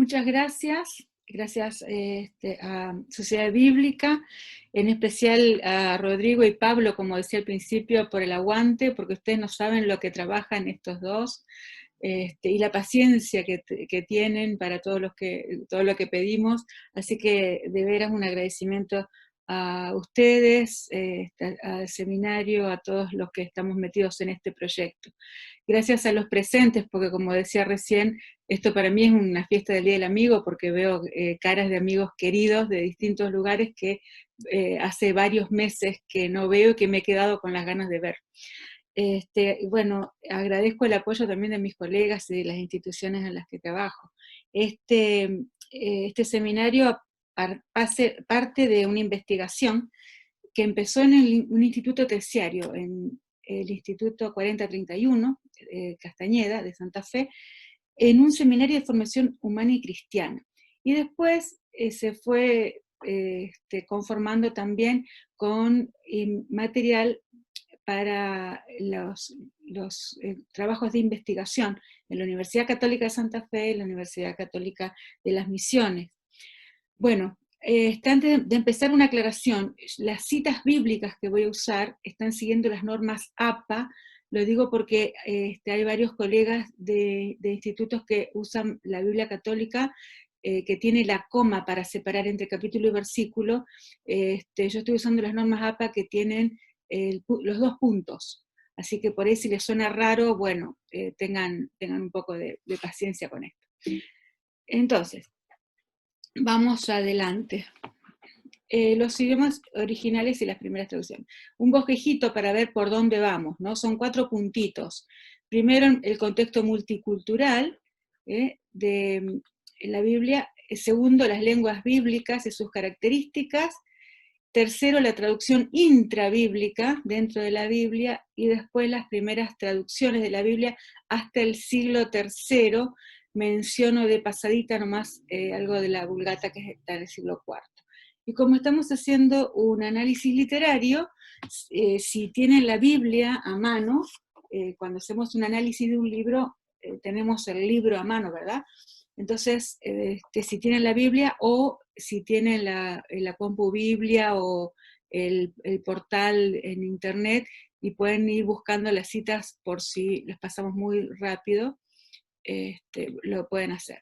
Muchas gracias. Gracias a Sociedad Bíblica, en especial a Rodrigo y Pablo, como decía al principio, por el aguante, porque ustedes no saben lo que trabajan estos dos, y la paciencia que tienen para todo lo que pedimos. Así que de veras un agradecimiento a ustedes, al seminario, a todos los que estamos metidos en este proyecto. Gracias a los presentes, porque como decía recién, esto para mí es una fiesta del Día del Amigo, porque veo caras de amigos queridos de distintos lugares que hace varios meses que no veo y que me he quedado con las ganas de ver. Bueno, agradezco el apoyo también de mis colegas y de las instituciones en las que trabajo. Este seminario hace parte de una investigación que empezó en un instituto terciario, en el Instituto 4031, Castañeda, de Santa Fe, en un seminario de formación humana y cristiana. Y después se fue conformando también con material para los trabajos de investigación en la Universidad Católica de Santa Fe y la Universidad Católica de las Misiones. Bueno, antes de empezar una aclaración, las citas bíblicas que voy a usar están siguiendo las normas APA. Lo digo porque hay varios colegas de institutos que usan la Biblia católica, que tiene la coma para separar entre capítulo y versículo. Yo estoy usando las normas APA que tienen los dos puntos. Así que por ahí si les suena raro, bueno, tengan un poco de paciencia con esto. Entonces, vamos adelante. Los idiomas originales y las primeras traducciones. Un bosquejito para ver por dónde vamos, ¿no? Son 4 puntitos. Primero, el contexto multicultural de la Biblia. Segundo, las lenguas bíblicas y sus características. Tercero, la traducción intrabíblica dentro de la Biblia, y después las primeras traducciones de la Biblia hasta el siglo III. Menciono de pasadita nomás algo de la Vulgata, que está en el siglo IV. Y como estamos haciendo un análisis literario, si tienen la Biblia a mano, cuando hacemos un análisis de un libro, tenemos el libro a mano, ¿verdad? Entonces, si tienen la Biblia o si tienen la compu Biblia o el portal en internet, y pueden ir buscando las citas por si les pasamos muy rápido, lo pueden hacer.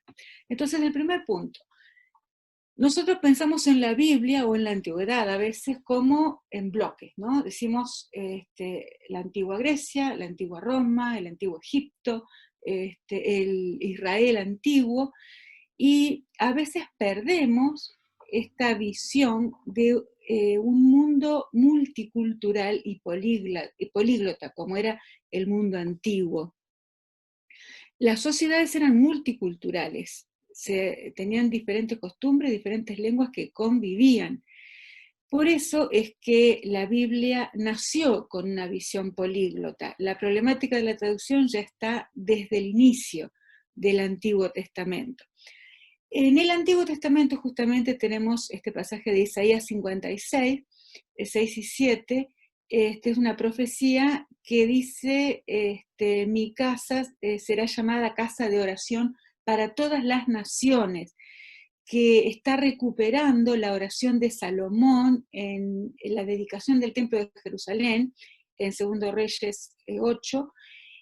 Entonces, el primer punto. Nosotros pensamos en la Biblia o en la antigüedad a veces como en bloques, ¿no? Decimos la antigua Grecia, la antigua Roma, el antiguo Egipto, el Israel antiguo, y a veces perdemos esta visión de un mundo multicultural y políglota, como era el mundo antiguo. Las sociedades eran multiculturales, tenían diferentes costumbres, diferentes lenguas que convivían. Por eso es que la Biblia nació con una visión políglota. La problemática de la traducción ya está desde el inicio del Antiguo Testamento. En el Antiguo Testamento justamente tenemos este pasaje de Isaías 56, 6 y 7. Es una profecía que dice, mi casa será llamada casa de oración para todas las naciones, que está recuperando la oración de Salomón en la dedicación del Templo de Jerusalén, en 2 Reyes 8,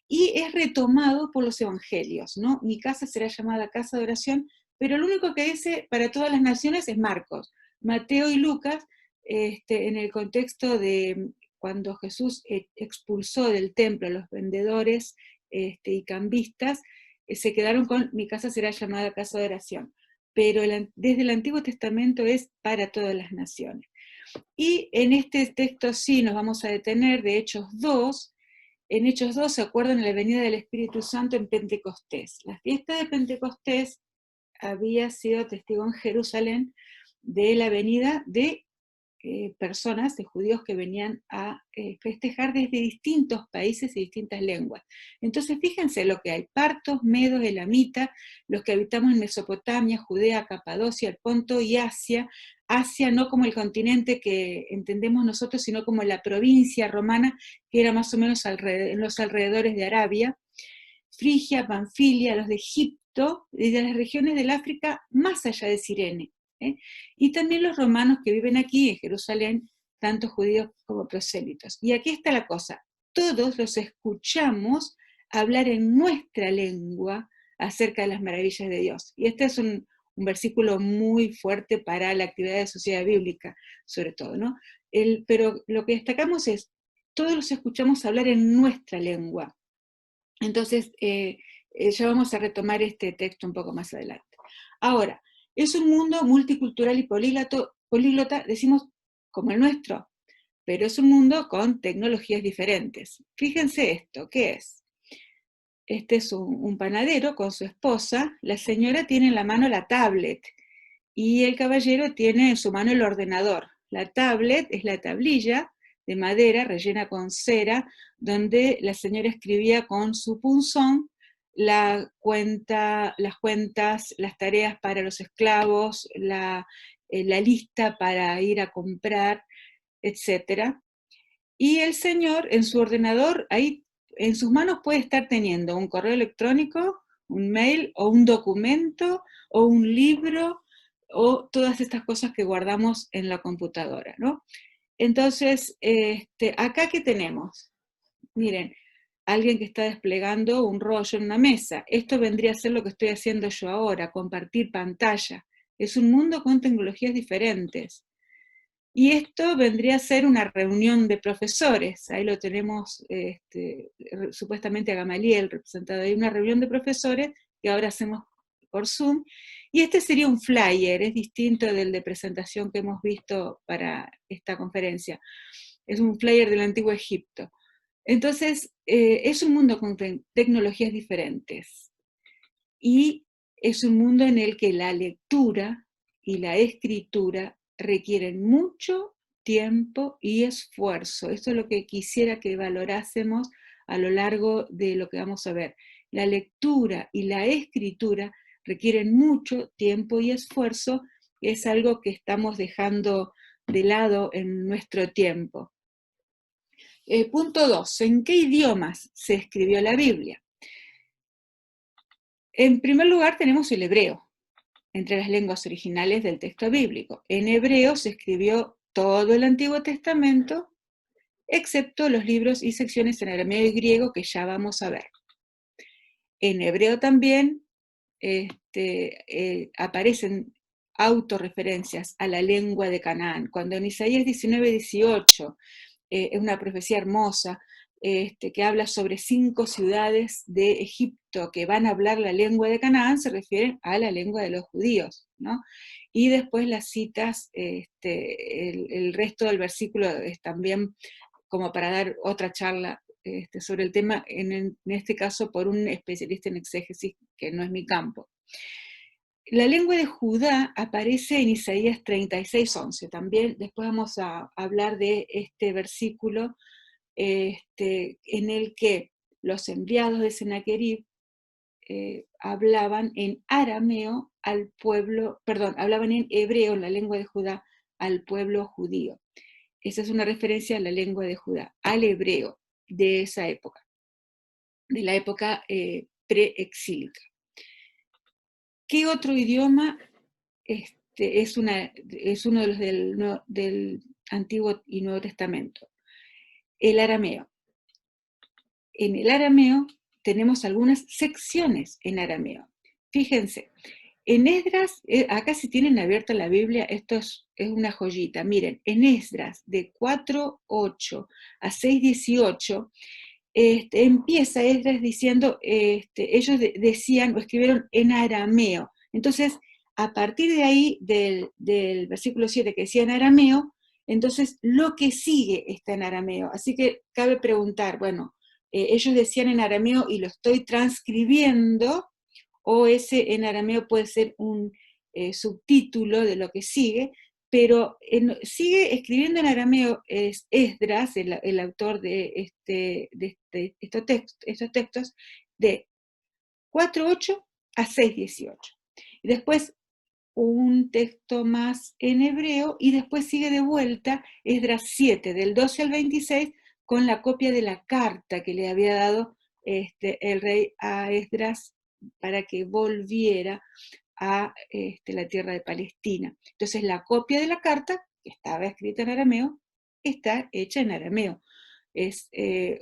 y es retomado por los evangelios, ¿no? Mi casa será llamada casa de oración, pero lo único que dice para todas las naciones es Marcos. Mateo y Lucas, en el contexto de cuando Jesús expulsó del templo a los vendedores y cambistas, se quedaron con mi casa será llamada casa de oración. Pero desde el Antiguo Testamento es para todas las naciones. Y en este texto sí nos vamos a detener de Hechos 2. En Hechos 2 se acuerdan de la venida del Espíritu Santo en Pentecostés. La fiesta de Pentecostés había sido testigo en Jerusalén de la venida de personas, de judíos que venían a festejar desde distintos países y distintas lenguas. Entonces fíjense lo que hay: partos, medos, elamitas, los que habitamos en Mesopotamia, Judea, Capadocia, el Ponto y Asia. Asia no como el continente que entendemos nosotros, sino como la provincia romana, que era más o menos en los alrededores de Arabia. Frigia, Panfilia, los de Egipto y de las regiones del África más allá de Cirene. Y también los romanos que viven aquí en Jerusalén, tanto judíos como prosélitos. Y aquí está la cosa, todos los escuchamos hablar en nuestra lengua acerca de las maravillas de Dios. Y este es un versículo muy fuerte para la actividad de sociedad bíblica, sobre todo, ¿no? Pero lo que destacamos es, todos los escuchamos hablar en nuestra lengua. Entonces, ya vamos a retomar este texto un poco más adelante. Ahora, es un mundo multicultural y políglota, decimos, como el nuestro, pero es un mundo con tecnologías diferentes. Fíjense esto, ¿qué es? Este es un panadero con su esposa, la señora tiene en la mano la tablet y el caballero tiene en su mano el ordenador. La tablet es la tablilla de madera rellena con cera, donde la señora escribía con su punzón las cuentas, las tareas para los esclavos, la lista para ir a comprar, etcétera. Y el señor en su ordenador, ahí en sus manos puede estar teniendo un correo electrónico, un mail o un documento o un libro o todas estas cosas que guardamos en la computadora, ¿no? Entonces, acá ¿qué tenemos? Miren, alguien que está desplegando un rollo en una mesa. Esto vendría a ser lo que estoy haciendo yo ahora, compartir pantalla. Es un mundo con tecnologías diferentes. Y esto vendría a ser una reunión de profesores, ahí lo tenemos supuestamente a Gamaliel representado ahí, una reunión de profesores que ahora hacemos por Zoom, y este sería un flyer, es distinto del de presentación que hemos visto para esta conferencia, es un flyer del Antiguo Egipto. Entonces, es un mundo con tecnologías diferentes, y es un mundo en el que la lectura y la escritura requieren mucho tiempo y esfuerzo. Esto es lo que quisiera que valorásemos a lo largo de lo que vamos a ver. La lectura y la escritura requieren mucho tiempo y esfuerzo, es algo que estamos dejando de lado en nuestro tiempo. Punto 2. ¿En qué idiomas se escribió la Biblia? En primer lugar tenemos el hebreo, entre las lenguas originales del texto bíblico. En hebreo se escribió todo el Antiguo Testamento, excepto los libros y secciones en arameo y griego que ya vamos a ver. En hebreo también aparecen autorreferencias a la lengua de Canaán. Cuando en Isaías 19:18 es una profecía hermosa, que habla sobre 5 ciudades de Egipto que van a hablar la lengua de Canaán, se refieren a la lengua de los judíos, ¿no? Y después las citas, el resto del versículo es también como para dar otra charla sobre el tema, en este caso por un especialista en exégesis, que no es mi campo. La lengua de Judá aparece en Isaías 36:11. También después vamos a hablar de este versículo en el que los enviados de Sennacherib hablaban en arameo al pueblo, perdón, hablaban en hebreo, en la lengua de Judá, al pueblo judío. Esa es una referencia a la lengua de Judá, al hebreo de esa época, de la época preexílica. ¿Qué otro idioma es uno de los del Antiguo y Nuevo Testamento? El arameo. En el arameo tenemos algunas secciones en arameo. Fíjense, en Esdras, acá si tienen abierta la Biblia, esto es una joyita. Miren, en Esdras de 4:8 a 6:18, empieza Esdras diciendo, ellos decían o escribieron en arameo. Entonces, a partir de ahí, del versículo 7 que decía en arameo, entonces lo que sigue está en arameo. Así que cabe preguntar, bueno, ellos decían en arameo y lo estoy transcribiendo, o ese en arameo puede ser un subtítulo de lo que sigue, pero sigue escribiendo en arameo es Esdras, el autor de estos textos, de 4:8 a 6:18. Y después un texto más en hebreo, y después sigue de vuelta Esdras 7, del 12 al 26, con la copia de la carta que le había dado el rey a Esdras para que volviera a la tierra de Palestina. Entonces la copia de la carta, que estaba escrita en arameo, está hecha en arameo. Es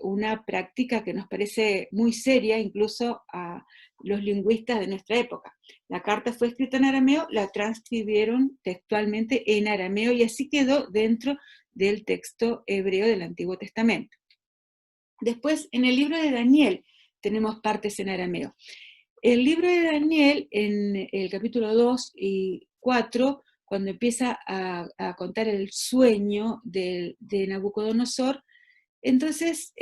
una práctica que nos parece muy seria, incluso a los lingüistas de nuestra época. La carta fue escrita en arameo, la transcribieron textualmente en arameo y así quedó dentro del texto hebreo del Antiguo Testamento. Después, en el libro de Daniel, tenemos partes en arameo. El libro de Daniel, en el capítulo 2 y 4, cuando empieza a contar el sueño de Nabucodonosor, entonces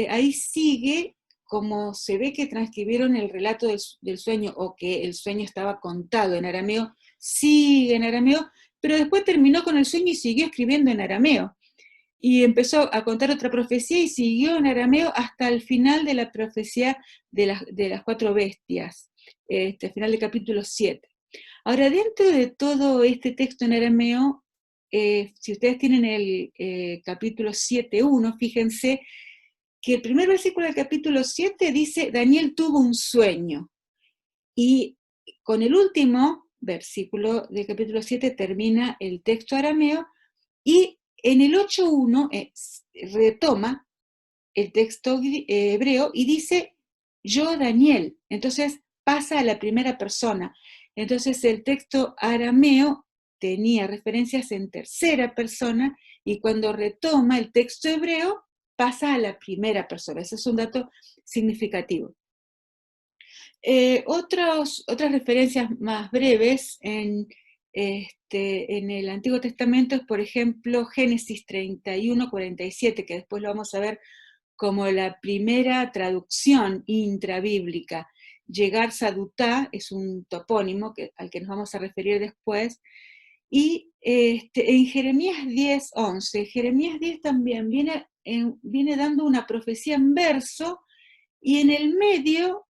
ahí sigue, como se ve que transcribieron el relato del sueño, o que el sueño estaba contado en arameo, sigue en arameo, pero después terminó con el sueño y siguió escribiendo en arameo. Y empezó a contar otra profecía y siguió en arameo hasta el final de la profecía de las 4 bestias, al final del capítulo 7. Ahora, dentro de todo este texto en arameo, si ustedes tienen el capítulo 7.1, fíjense que el primer versículo del capítulo 7 dice, Daniel tuvo un sueño. Y con el último versículo del capítulo 7 termina el texto arameo, y en el 8.1 retoma el texto hebreo y dice, yo Daniel. Entonces pasa a la primera persona. Entonces el texto arameo tenía referencias en tercera persona, y cuando retoma el texto hebreo pasa a la primera persona. Ese es un dato significativo. Otras referencias más breves en el Antiguo Testamento es, por ejemplo, Génesis 31:47, que después lo vamos a ver como la primera traducción intrabíblica. Yegar Sadutá es un topónimo al que nos vamos a referir después. Y en Jeremías 10:11, Jeremías 10 también viene dando una profecía en verso, y en el medio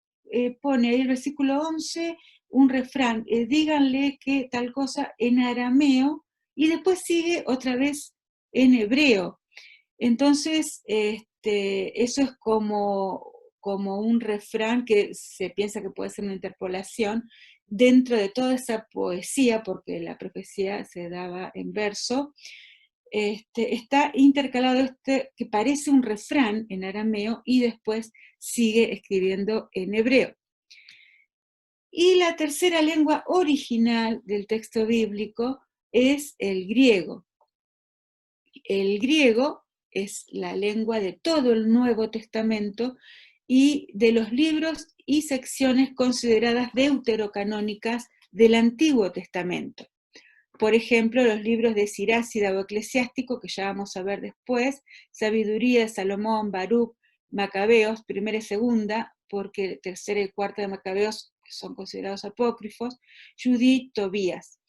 pone ahí el versículo 11 un refrán, díganle que tal cosa en arameo, y después sigue otra vez en hebreo. Entonces, eso es como un refrán que se piensa que puede ser una interpolación dentro de toda esa poesía, porque la profecía se daba en verso. Está intercalado que parece un refrán en arameo y después sigue escribiendo en hebreo. Y la tercera lengua original del texto bíblico es el griego. El griego es la lengua de todo el Nuevo Testamento y de los libros y secciones consideradas deuterocanónicas del Antiguo Testamento. Por ejemplo, los libros de Sirásida o Eclesiástico, que ya vamos a ver después, Sabiduría de Salomón, Baruch, Macabeos, primera y segunda, porque tercera y cuarta de Macabeos son considerados apócrifos, Judith, Tobías.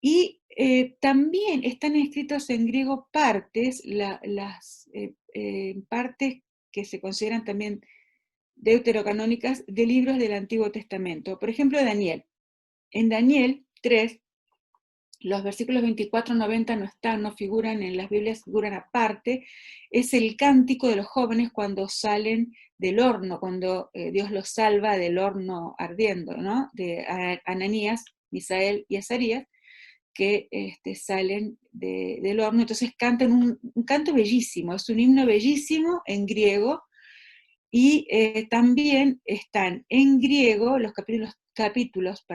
Y también están escritos en griego partes, las partes que se consideran también deuterocanónicas de libros del Antiguo Testamento. Por ejemplo, Daniel. En Daniel 3, los versículos 24-90 no figuran en las Biblias, figuran aparte. Es el cántico de los jóvenes cuando salen del horno, cuando Dios los salva del horno ardiendo, ¿no? De Ananías, Misael y Azarías, que salen del horno. Entonces cantan un canto bellísimo, es un himno bellísimo en griego, y también están en griego los capítulos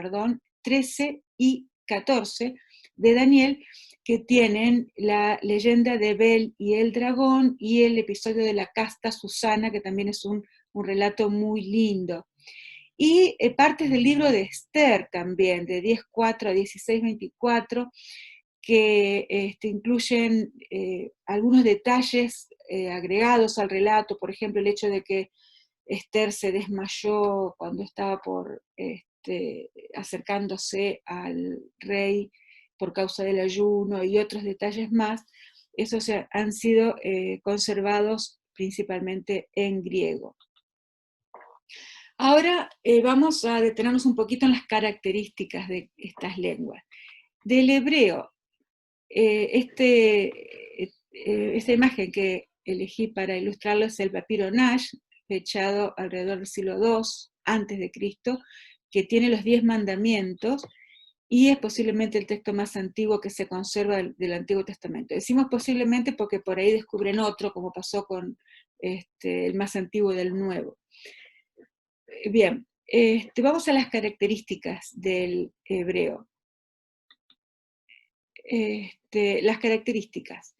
13 y 14 de Daniel, que tienen la leyenda de Bel y el dragón y el episodio de la casta Susana, que también es un relato muy lindo. Y partes del libro de Esther también, de 10:4 a 16:24, que incluyen algunos detalles agregados al relato, por ejemplo, el hecho de que Esther se desmayó cuando estaba acercándose al rey por causa del ayuno, y otros detalles más. Esos han sido conservados principalmente en griego. Ahora vamos a detenernos un poquito en las características de estas lenguas. Del hebreo, esta imagen que elegí para ilustrarlo es el papiro Nash, fechado alrededor del siglo II antes de Cristo, que tiene los 10 mandamientos, y es posiblemente el texto más antiguo que se conserva del Antiguo Testamento. Decimos posiblemente porque por ahí descubren otro, como pasó con el más antiguo del Nuevo. Bien, vamos a las características del hebreo. Las características.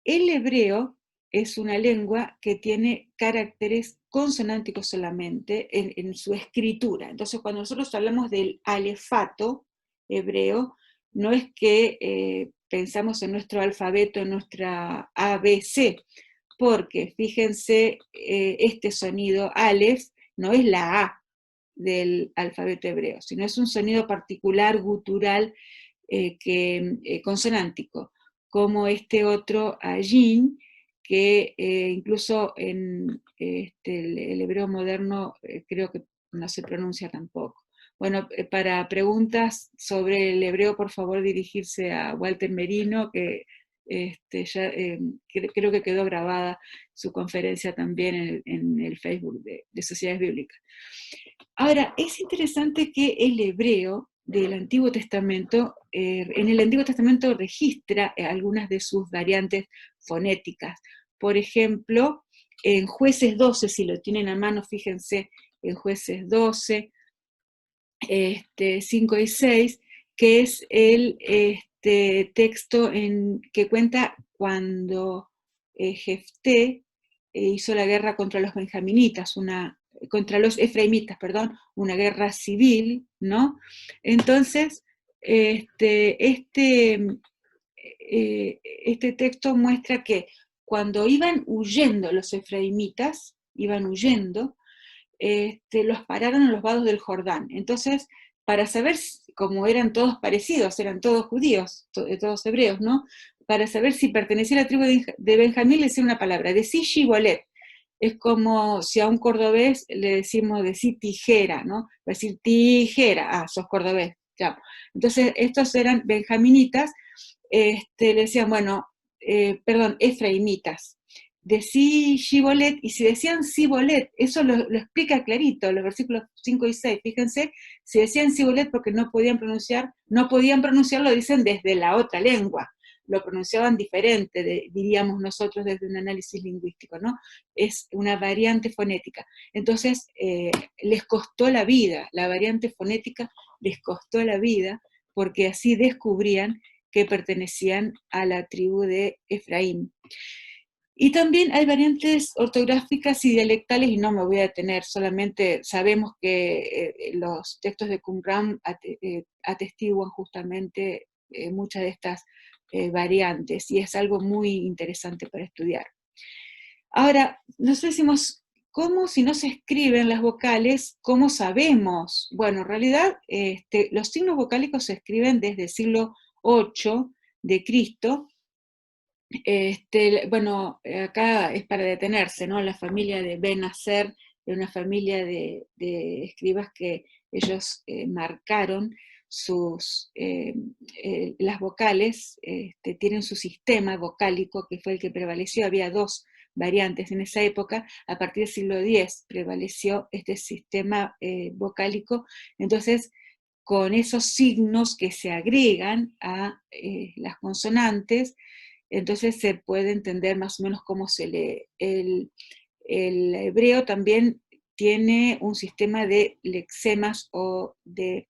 El hebreo es una lengua que tiene caracteres consonánticos solamente en su escritura. Entonces, cuando nosotros hablamos del alefato hebreo, no es que pensamos en nuestro alfabeto, en nuestra ABC, porque fíjense, este sonido alef no es la A del alfabeto hebreo, sino es un sonido particular, gutural, consonántico, como este otro ayin, que incluso en el hebreo moderno creo que no se pronuncia tampoco. Bueno, para preguntas sobre el hebreo, por favor dirigirse a Walter Merino, que creo que quedó grabada su conferencia también en el Facebook de Sociedades Bíblicas. Ahora, es interesante que el hebreo del Antiguo Testamento, en el Antiguo Testamento registra algunas de sus variantes fonéticas. Por ejemplo, en Jueces 12, si lo tienen a mano, fíjense, en Jueces 12, 5 y 6, que es el texto que cuenta cuando Jefté hizo la guerra contra los benjaminitas, contra los efraimitas, perdón, una guerra civil, ¿no? Entonces, este texto muestra que cuando iban huyendo los efraimitas, iban huyendo, los pararon en los vados del Jordán. Entonces, para saber, como eran todos parecidos, eran todos judíos, todos hebreos, ¿no? Para saber si pertenecía a la tribu de Benjamín, le decía una palabra, decí Shibolet. Es como si a un cordobés le decimos decí tijera, ¿no? Va a decir tijera, sos cordobés, ya. Entonces, estos eran benjaminitas, le decían, bueno, perdón, efraimitas, decí Shibolet, y si decían Sibolet, eso lo explica clarito, los versículos 5 y 6, fíjense, si decían Sibolet porque no podían pronunciarlo, dicen desde la otra lengua, lo pronunciaban diferente, diríamos nosotros desde un análisis lingüístico, ¿no? Es una variante fonética. Entonces, les costó la vida, la variante fonética les costó la vida, porque así descubrían que pertenecían a la tribu de Efraín. Y también hay variantes ortográficas y dialectales, y no me voy a detener, solamente sabemos que los textos de Qumran atestiguan justamente muchas de estas variantes, y es algo muy interesante para estudiar. Ahora, nosotros decimos, ¿cómo si no se escriben las vocales, cómo sabemos? Bueno, en realidad los signos vocálicos se escriben desde el siglo VIII de Cristo. Bueno, acá es para detenerse, ¿no? La familia de Ben Nasser, de una familia de escribas que ellos marcaron las vocales, tienen su sistema vocálico, que fue el que prevaleció. Había dos variantes en esa época. A partir del siglo X prevaleció este sistema vocálico. Entonces, con esos signos que se agregan a las consonantes, entonces se puede entender más o menos cómo se lee. El hebreo también tiene un sistema de lexemas o de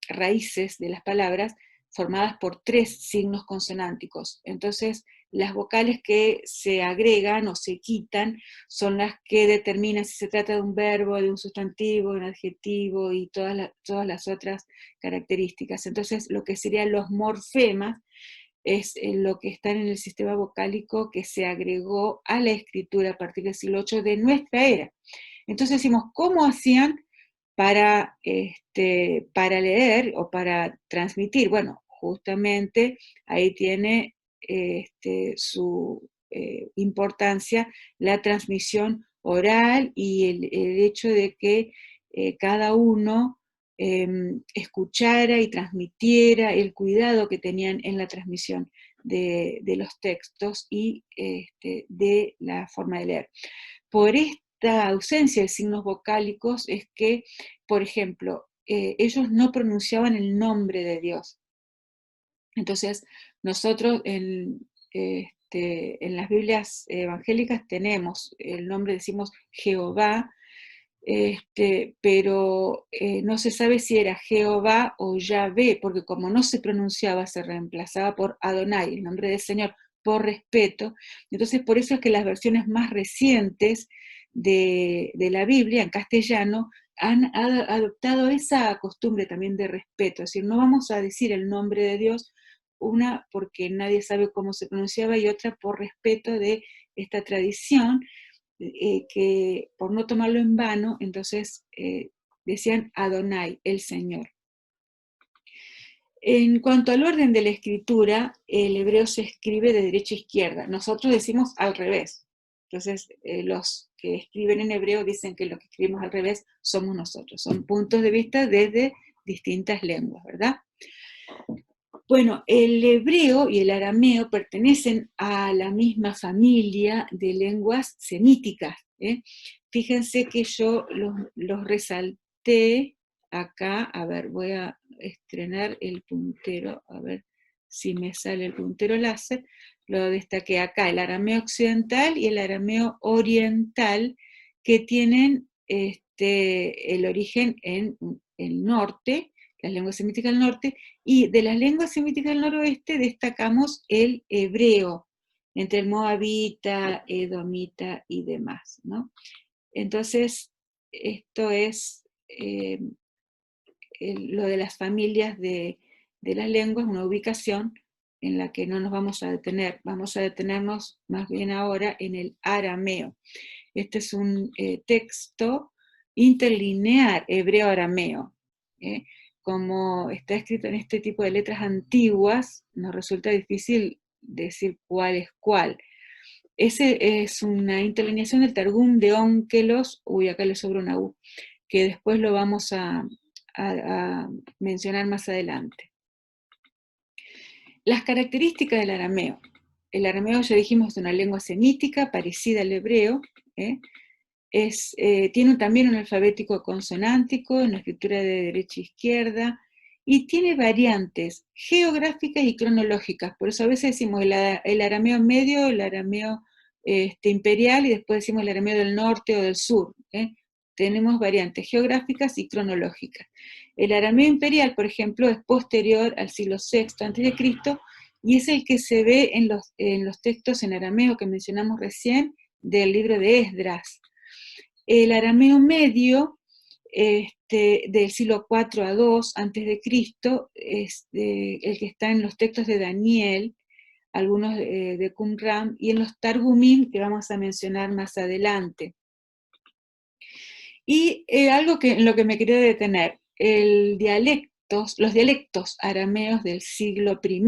raíces de las palabras formadas por 3 signos consonánticos. Entonces, las vocales que se agregan o se quitan son las que determinan si se trata de un verbo, de un sustantivo, de un adjetivo y todas las otras características. Entonces, lo que serían los morfemas es lo que está en el sistema vocálico que se agregó a la escritura a partir del siglo VIII de nuestra era. Entonces decimos, ¿cómo hacían para leer o para transmitir? Bueno, justamente ahí tiene su importancia la transmisión oral y el hecho de que cada uno escuchara y transmitiera el cuidado que tenían en la transmisión de los textos y de la forma de leer. Por esta ausencia de signos vocálicos es que, por ejemplo, ellos no pronunciaban el nombre de Dios. Entonces, nosotros en las Biblias evangélicas tenemos el nombre, decimos Jehová, pero no se sabe si era Jehová o Yahvé, porque como no se pronunciaba, se reemplazaba por Adonai, el nombre del Señor, por respeto. Entonces, por eso es que las versiones más recientes de la Biblia en castellano han adoptado esa costumbre también de respeto, es decir, no vamos a decir el nombre de Dios, una porque nadie sabe cómo se pronunciaba y otra por respeto de esta tradición, que por no tomarlo en vano, entonces decían Adonai, el Señor. En cuanto al orden de la escritura, el hebreo se escribe de derecha a izquierda. Nosotros decimos al revés. Entonces, los que escriben en hebreo dicen que los que escribimos al revés somos nosotros. Son puntos de vista desde distintas lenguas, ¿verdad? Bueno, el hebreo y el arameo pertenecen a la misma familia de lenguas semíticas. Fíjense que yo los resalté acá. A ver, voy a estrenar el puntero, a ver si me sale el puntero láser. Lo destaqué acá, el arameo occidental y el arameo oriental, que tienen el origen en el norte, las lenguas semíticas del norte, y de las lenguas semíticas del noroeste destacamos el hebreo, entre el moabita, edomita y demás, ¿no? Entonces, esto es lo de las familias de las lenguas, una ubicación en la que no nos vamos a detener. Vamos a detenernos más bien ahora en el arameo. Este es un texto interlinear hebreo-arameo. Como está escrito en este tipo de letras antiguas, nos resulta difícil decir cuál es cuál. Ese es una interlineación del Targum de Onkelos, uy, acá le sobra una U, que después lo vamos a mencionar más adelante. Las características del arameo. El arameo, ya dijimos, es una lengua semítica parecida al hebreo, tiene también un alfabético consonántico, una escritura de derecha a izquierda, y tiene variantes geográficas y cronológicas. Por eso a veces decimos el arameo medio, el arameo imperial, y después decimos el arameo del norte o del sur. Tenemos variantes geográficas y cronológicas. El arameo imperial, por ejemplo, es posterior al siglo VI a.C., y es el que se ve en los textos en arameo que mencionamos recién del libro de Esdras. El arameo medio, del siglo IV a II a.C., es el que está en los textos de Daniel, algunos de Qumran, y en los Targumim, que vamos a mencionar más adelante. Y algo en lo que me quería detener, los dialectos arameos del siglo I.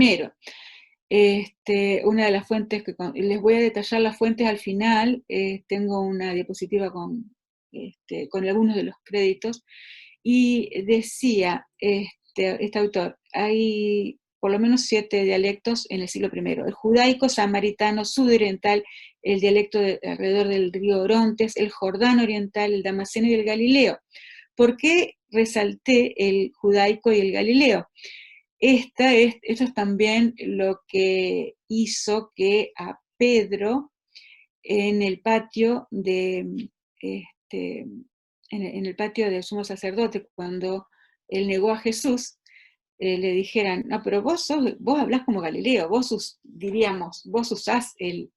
Una de las fuentes les voy a detallar las fuentes al final, tengo una diapositiva con algunos de los créditos, y decía este autor, hay por lo menos 7 dialectos en el siglo I: el judaico, samaritano, sudoriental, el dialecto alrededor del río Orontes, el Jordán oriental, el damasceno y el galileo. ¿Por qué resalté el judaico y el galileo? Esto es también lo que hizo que a Pedro, en el patio en el patio del sumo sacerdote, cuando él negó a Jesús, le dijeran, no, pero vos hablás como Galileo, vos usás el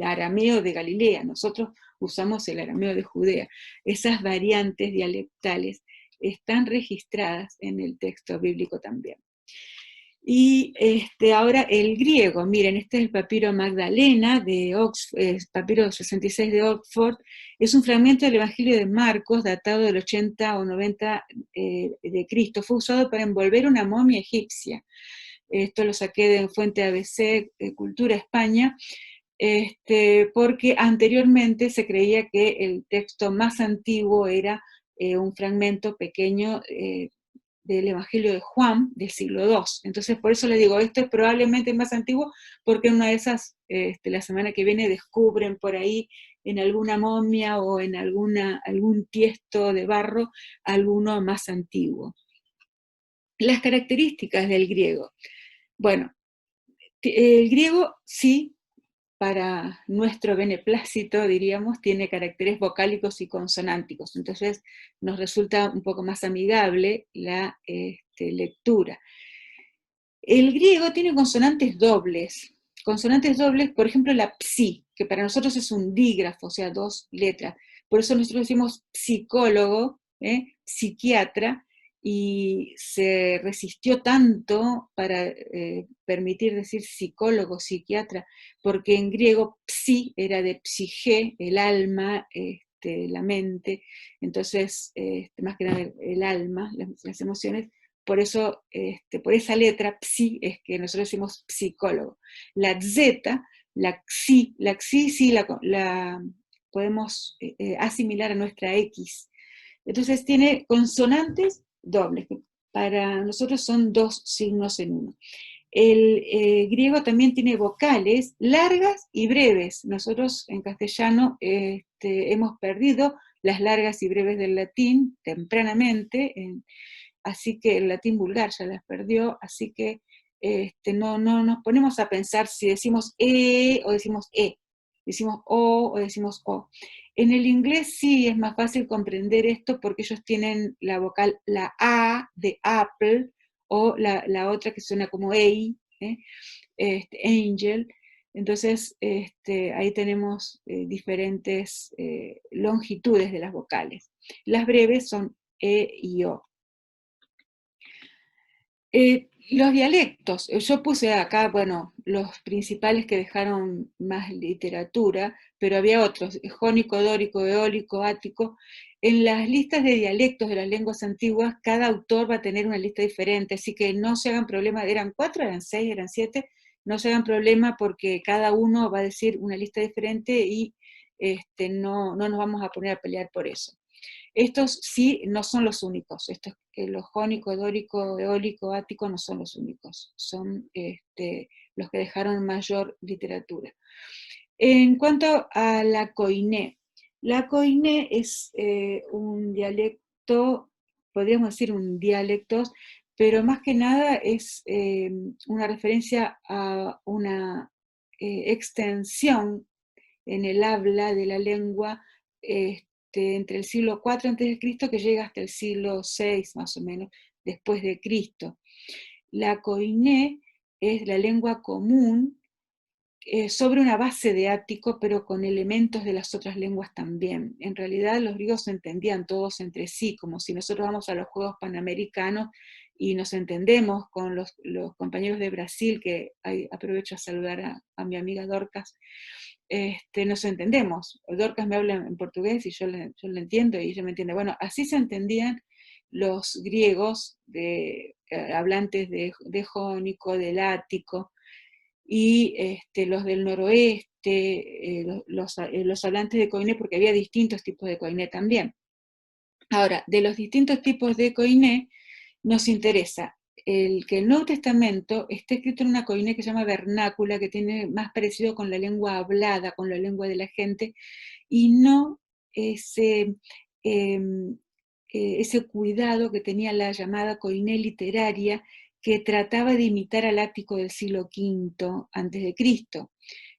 arameo de Galilea, nosotros usamos el arameo de Judea. Esas variantes dialectales están registradas en el texto bíblico también. Y ahora el griego, miren, este es el papiro Magdalena de Oxford, papiro 66 de Oxford, es un fragmento del Evangelio de Marcos, datado del 80 o 90 de Cristo, fue usado para envolver una momia egipcia. Esto lo saqué de fuente ABC, Cultura España, porque anteriormente se creía que el texto más antiguo era un fragmento pequeño del Evangelio de Juan, del siglo II. Entonces, por eso les digo, esto es probablemente más antiguo, porque en una de esas, la semana que viene, descubren por ahí en alguna momia o en algún tiesto de barro, alguno más antiguo. Las características del griego. Bueno, el griego sí, para nuestro beneplácito, diríamos, tiene caracteres vocálicos y consonánticos, entonces nos resulta un poco más amigable la lectura. El griego tiene consonantes dobles, por ejemplo la psi, que para nosotros es un dígrafo, o sea, dos letras, por eso nosotros decimos psicólogo, psiquiatra, y se resistió tanto para permitir decir psicólogo, psiquiatra, porque en griego psi era de psige, el alma, la mente, entonces, más que nada el alma, las emociones, por eso, por esa letra, psi, es que nosotros decimos psicólogo. La z, la xi sí la podemos asimilar a nuestra x. Entonces tiene consonantes dobles, que para nosotros son dos signos en uno. El griego también tiene vocales largas y breves. Nosotros en castellano hemos perdido las largas y breves del latín tempranamente, así que el latín vulgar ya las perdió, así que no nos ponemos a pensar si decimos o decimos decimos o decimos o. En el inglés sí es más fácil comprender esto porque ellos tienen la vocal, la A de apple, o la otra que suena como ei, angel. Entonces ahí tenemos diferentes longitudes de las vocales. Las breves son e y o. Los dialectos, yo puse acá, bueno, los principales que dejaron más literatura, pero había otros, jónico, dórico, eólico, ático. En las listas de dialectos de las lenguas antiguas, cada autor va a tener una lista diferente, así que no se hagan problema, eran 4, eran 6, eran 7, no se hagan problema porque cada uno va a decir una lista diferente y no nos vamos a poner a pelear por eso. Estos sí no son los únicos, estos, los jónico, dórico, eólico, ático no son los únicos, son los que dejaron mayor literatura. En cuanto a la koiné es un dialecto, podríamos decir un dialecto, pero más que nada es una referencia a una extensión en el habla de la lengua entre el siglo IV a.C. que llega hasta el siglo VI, más o menos, después de Cristo. La koiné es la lengua común sobre una base de ático, pero con elementos de las otras lenguas también. En realidad los griegos se entendían todos entre sí, como si nosotros vamos a los Juegos Panamericanos y nos entendemos con los compañeros de Brasil, que aprovecho a saludar a mi amiga Dorcas, nos entendemos. Dorcas me habla en portugués y yo le entiendo y ella me entiende. Bueno, así se entendían los griegos hablantes de jónico, del ático, y los del noroeste, los hablantes de koiné, porque había distintos tipos de koiné también. Ahora, de los distintos tipos de koiné, nos interesa que el Nuevo Testamento esté escrito en una koiné que se llama vernácula, que tiene más parecido con la lengua hablada, con la lengua de la gente, y no ese cuidado que tenía la llamada koiné literaria, que trataba de imitar al ático del siglo V antes de Cristo.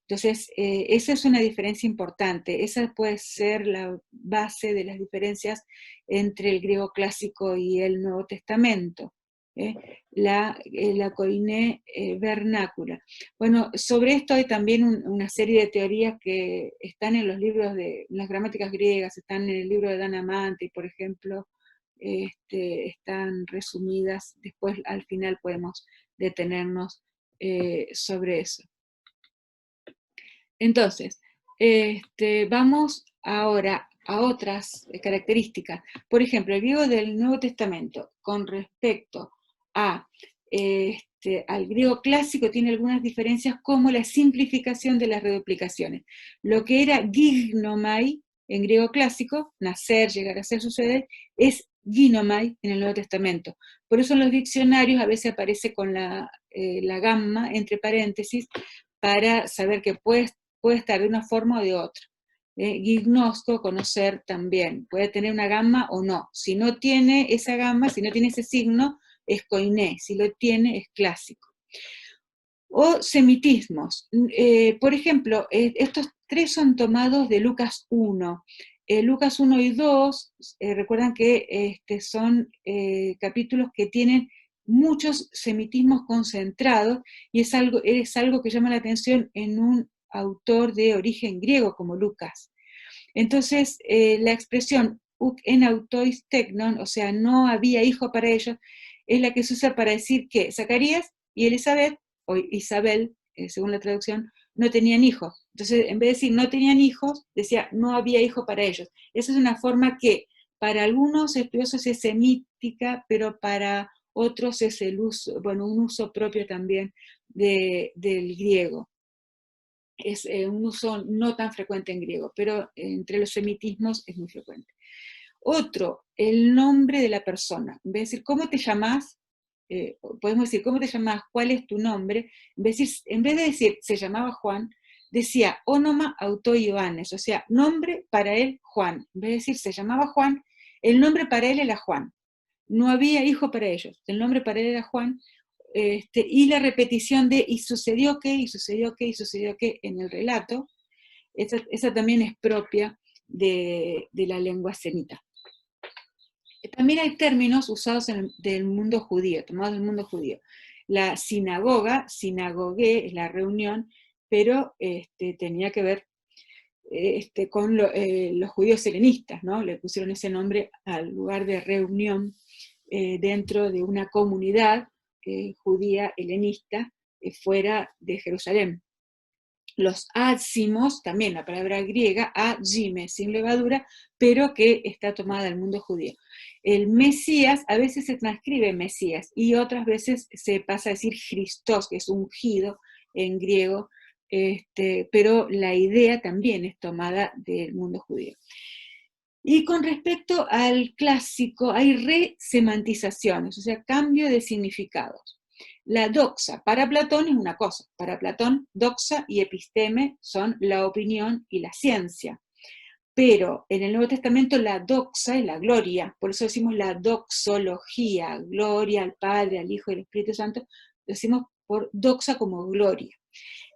Entonces, esa es una diferencia importante. Esa puede ser la base de las diferencias entre el griego clásico y el Nuevo Testamento. La koiné vernácula. Bueno, sobre esto hay también una serie de teorías que están en los libros de las gramáticas griegas, están en el libro de Dan Amanti, por ejemplo, están resumidas. Después, al final, podemos detenernos sobre eso. Entonces, vamos ahora a otras características. Por ejemplo, el griego del Nuevo Testamento con respecto al griego clásico tiene algunas diferencias, como la simplificación de las reduplicaciones. Lo que era gignomai en griego clásico, nacer, llegar a ser, suceder, es ginomai en el Nuevo Testamento. Por eso en los diccionarios a veces aparece con la gamma entre paréntesis, para saber que puede estar de una forma o de otra. Gignosco, conocer también. Puede tener una gamma o no. Si no tiene esa gamma, si no tiene ese signo, es koiné. Si lo tiene, es clásico. O semitismos. Por ejemplo, estos tres son tomados de Lucas 1. Lucas 1 y 2, recuerdan que son capítulos que tienen muchos semitismos concentrados, y es algo que llama la atención en un autor de origen griego como Lucas. Entonces, la expresión uk en autois teknon, o sea, no había hijo para ellos, es la que se usa para decir que Zacarías y Elizabeth, o Isabel, según la traducción, no tenían hijos. Entonces, en vez de decir no tenían hijos, decía no había hijo para ellos. Esa es una forma que para algunos estudiosos es semítica, pero para otros es el uso, bueno, un uso propio también del griego. Es un uso no tan frecuente en griego, pero entre los semitismos es muy frecuente. Otro, el nombre de la persona. En vez de decir, ¿cómo te llamas? Podemos decir, ¿cómo te llamas? ¿Cuál es tu nombre? En vez de decir, se llamaba Juan, decía, onoma auto Ioannes, o sea, nombre para él, Juan. En vez de decir, se llamaba Juan, el nombre para él era Juan. No había hijo para ellos. El nombre para él era Juan, y la repetición de y sucedió que, y sucedió que, y sucedió que en el relato, esa también es propia de la lengua semita. También hay términos usados del mundo judío, tomados del mundo judío. La sinagoga, sinagogué, es la reunión, pero tenía que ver con los judíos helenistas, ¿no? Le pusieron ese nombre al lugar de reunión dentro de una comunidad judía helenista fuera de Jerusalén. Los ácimos, también la palabra griega, agime, sin levadura, pero que está tomada del mundo judío. El Mesías, a veces se transcribe Mesías, y otras veces se pasa a decir Christos, que es ungido en griego, pero la idea también es tomada del mundo judío. Y con respecto al clásico, hay resemantizaciones, o sea, cambio de significados. La doxa para Platón es una cosa. Para Platón, doxa y episteme son la opinión y la ciencia. Pero en el Nuevo Testamento la doxa es la gloria. Por eso decimos la doxología, gloria al Padre, al Hijo y al Espíritu Santo. Lo decimos por doxa como gloria.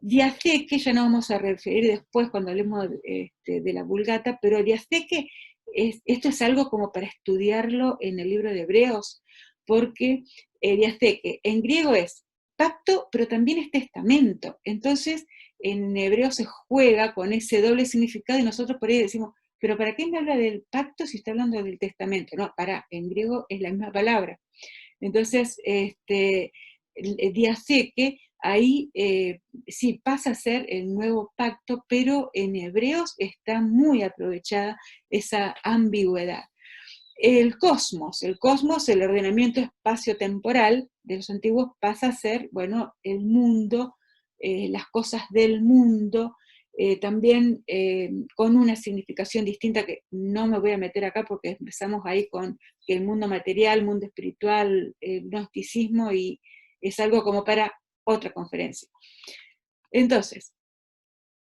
Diaceque, ya nos vamos a referir después cuando hablemos de la Vulgata, pero diaceque, esto es algo como para estudiarlo en el libro de Hebreos, porque diaceque en griego es pacto, pero también es testamento. Entonces, en hebreo se juega con ese doble significado y nosotros por ahí decimos, pero ¿para qué me habla del pacto si está hablando del testamento? No, en griego es la misma palabra. Entonces, diaceque, ahí sí pasa a ser el nuevo pacto, pero en hebreos está muy aprovechada esa ambigüedad. El cosmos, el ordenamiento espacio-temporal de los antiguos pasa a ser, bueno, el mundo, las cosas del mundo, también con una significación distinta que no me voy a meter acá porque empezamos ahí con el mundo material, mundo espiritual, el gnosticismo, y es algo como para otra conferencia. Entonces,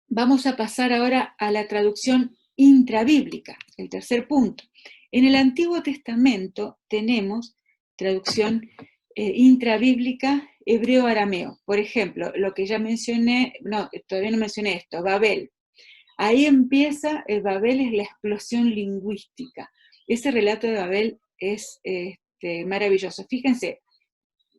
vamos a pasar ahora a la traducción intrabíblica, el tercer punto. En el Antiguo Testamento tenemos traducción intrabíblica hebreo-arameo. Por ejemplo, lo que ya mencioné, no, todavía no mencioné esto, Babel. Ahí empieza, el Babel es la explosión lingüística. Ese relato de Babel es maravilloso. Fíjense,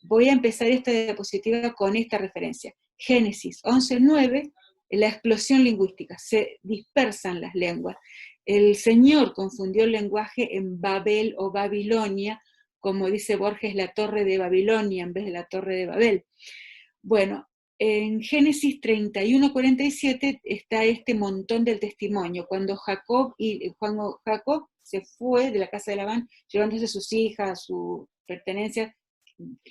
voy a empezar esta diapositiva con esta referencia. Génesis 11:9, la explosión lingüística, se dispersan las lenguas. El Señor confundió el lenguaje en Babel o Babilonia, como dice Borges, la torre de Babilonia en vez de la torre de Babel. Bueno, en Génesis 31:47 está este montón del testimonio, cuando Jacob se fue de la casa de Labán, llevándose sus hijas, sus pertenencias,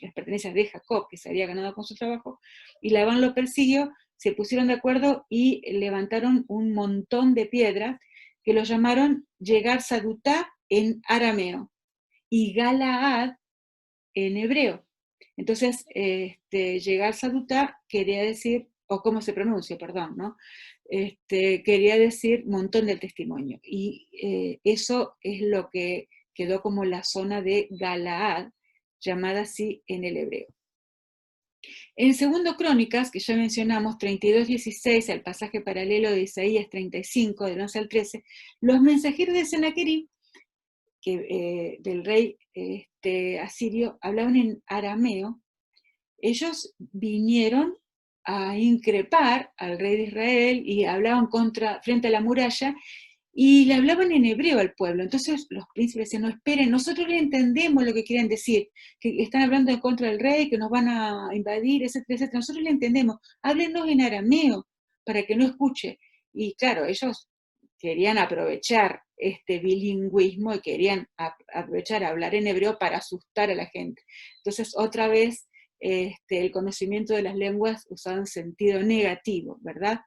las pertenencias de Jacob, que se había ganado con su trabajo, y Labán lo persiguió, se pusieron de acuerdo y levantaron un montón de piedras que lo llamaron Yegar Sadutá en arameo y Galaad en hebreo. Entonces, Yegar Sadutá quería decir, o cómo se pronuncia, perdón, ¿no? quería decir montón del testimonio. Y eso es lo que quedó como la zona de Galaad, llamada así en el hebreo. En segundo Crónicas, que ya mencionamos, 32:16, el pasaje paralelo de Isaías 35, del 11 al 13, los mensajeros de Sennacherib, del rey asirio, hablaban en arameo. Ellos vinieron a increpar al rey de Israel y hablaban frente a la muralla, y le hablaban en hebreo al pueblo. Entonces los príncipes decían, no, esperen, nosotros le entendemos lo que quieren decir, que están hablando en contra del rey, que nos van a invadir, etcétera, etcétera. Nosotros le entendemos, háblenos en arameo para que no escuche. Y claro, ellos querían aprovechar este bilingüismo y querían aprovechar a hablar en hebreo para asustar a la gente. Entonces, otra vez, el conocimiento de las lenguas usado en sentido negativo, ¿verdad?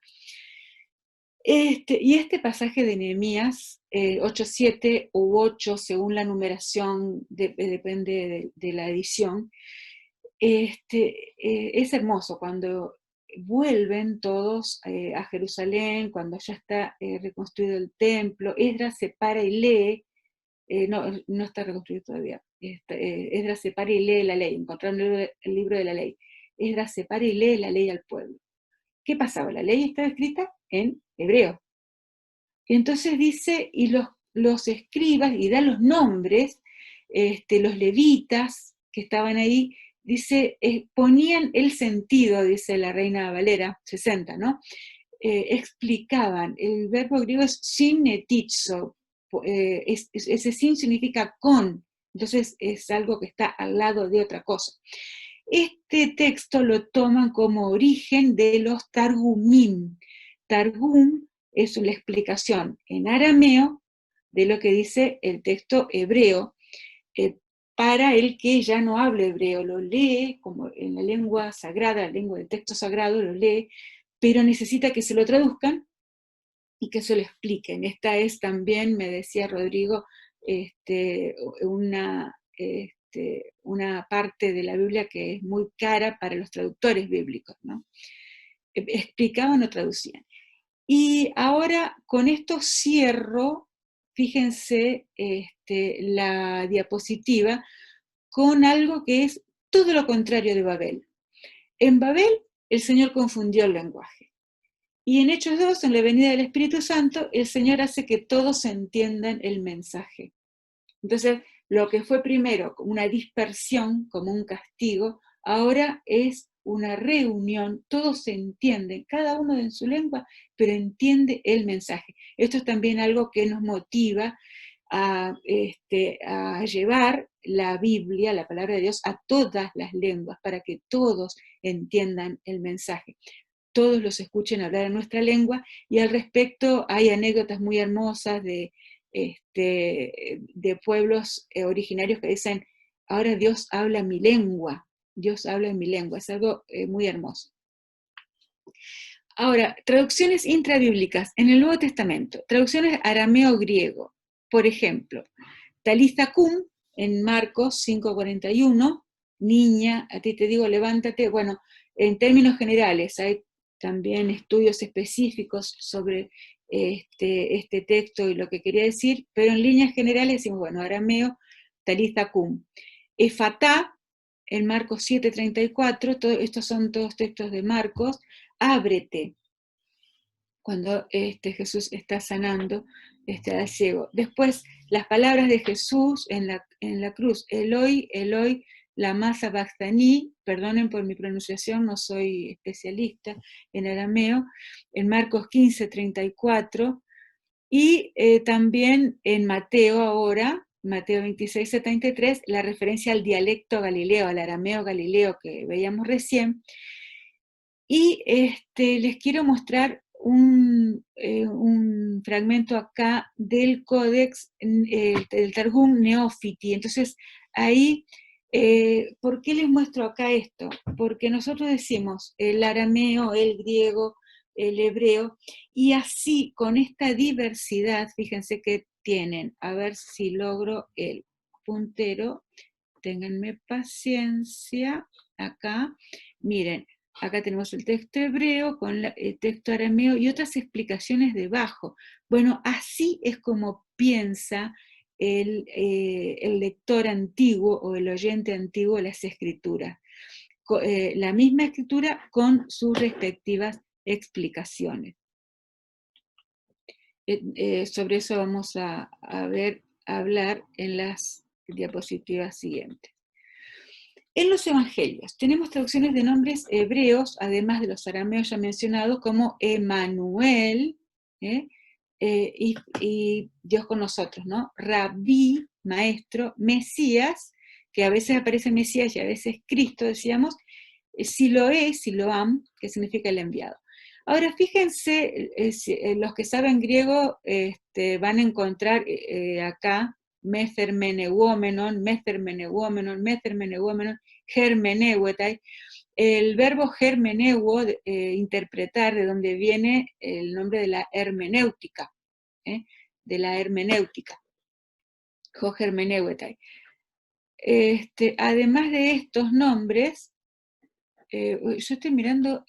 Y este pasaje de Nehemías, 8:7 u 8, según la numeración, depende de la edición, es hermoso cuando vuelven todos a Jerusalén, cuando ya está reconstruido el templo. Esdras se para y lee, no está reconstruido todavía. Esdras se para y lee la ley, encontraron el libro de la ley. Esdras se para y lee la ley al pueblo. ¿Qué pasaba? La ley estaba escrita en hebreo. Entonces dice, y los escribas, y da los nombres, los levitas que estaban ahí, dice, ponían el sentido, dice la Reina Valera 60, ¿no? Explicaban, el verbo griego es sinetizo, ese sin significa con, entonces es algo que está al lado de otra cosa. Este texto lo toman como origen de los Targumim. Targum es una explicación en arameo de lo que dice el texto hebreo, para el que ya no habla hebreo, lo lee como en la lengua sagrada, la lengua del texto sagrado, lo lee, pero necesita que se lo traduzcan y que se lo expliquen. Esta es también, me decía Rodrigo, una parte de la Biblia que es muy cara para los traductores bíblicos, ¿no? Explicaban o traducían. Y ahora con esto cierro, fíjense, la diapositiva con algo que es todo lo contrario de Babel. En Babel el Señor confundió el lenguaje. Y en Hechos 2, en la venida del Espíritu Santo, el Señor hace que todos entiendan el mensaje. Entonces, lo que fue primero una dispersión, como un castigo, ahora es una reunión, todos se entienden, cada uno en su lengua, pero entiende el mensaje. Esto es también algo que nos motiva a llevar la Biblia, la palabra de Dios, a todas las lenguas, para que todos entiendan el mensaje, todos los escuchen hablar en nuestra lengua. Y al respecto hay anécdotas muy hermosas de pueblos originarios que dicen, ahora Dios habla mi lengua, Dios habla en mi lengua, es algo muy hermoso. Ahora, traducciones intrabíblicas en el Nuevo Testamento, traducciones arameo-griego, por ejemplo, Talitha cum, en Marcos 5:41, niña, a ti te digo levántate. Bueno, en términos generales, hay también estudios específicos sobre este texto y lo que quería decir, pero en líneas generales decimos, bueno, arameo, Talitha cum. Efatá, en Marcos 7:34, estos son todos textos de Marcos, ábrete, cuando Jesús está sanando al ciego. Después, las palabras de Jesús en la cruz, Eloi, Eloi, lama sabachthani, perdonen por mi pronunciación, no soy especialista en arameo, en Marcos 15:34, y también en Mateo ahora, Mateo 26:73, la referencia al dialecto galileo, al arameo galileo que veíamos recién. Y les quiero mostrar un fragmento acá del Codex, del Targum Neófiti. Entonces, ahí, ¿por qué les muestro acá esto? Porque nosotros decimos el arameo, el griego, el hebreo, y así, con esta diversidad, fíjense que tienen, a ver si logro el puntero, ténganme paciencia, acá, miren, acá tenemos el texto hebreo con el texto arameo y otras explicaciones debajo. Bueno, así es como piensa el lector antiguo o el oyente antiguo las escrituras. La misma escritura con sus respectivas explicaciones. Sobre eso vamos a hablar en las diapositivas siguientes. En los evangelios tenemos traducciones de nombres hebreos, además de los arameos ya mencionados, como Emanuel, y Dios con nosotros, ¿no? Rabí, maestro, Mesías, que a veces aparece Mesías y a veces Cristo, decíamos, Siloé, Siloam, que significa el enviado. Ahora, fíjense, los que saben griego van a encontrar acá Mefer Meneuomenon, Mefer Meneuomenon, Mefer Meneuomenon, Hermeneuetai. El verbo hermeneuo, interpretar, de donde viene el nombre de la hermenéutica, de la hermenéutica, jo hermeneuetai. Además de estos nombres, yo estoy mirando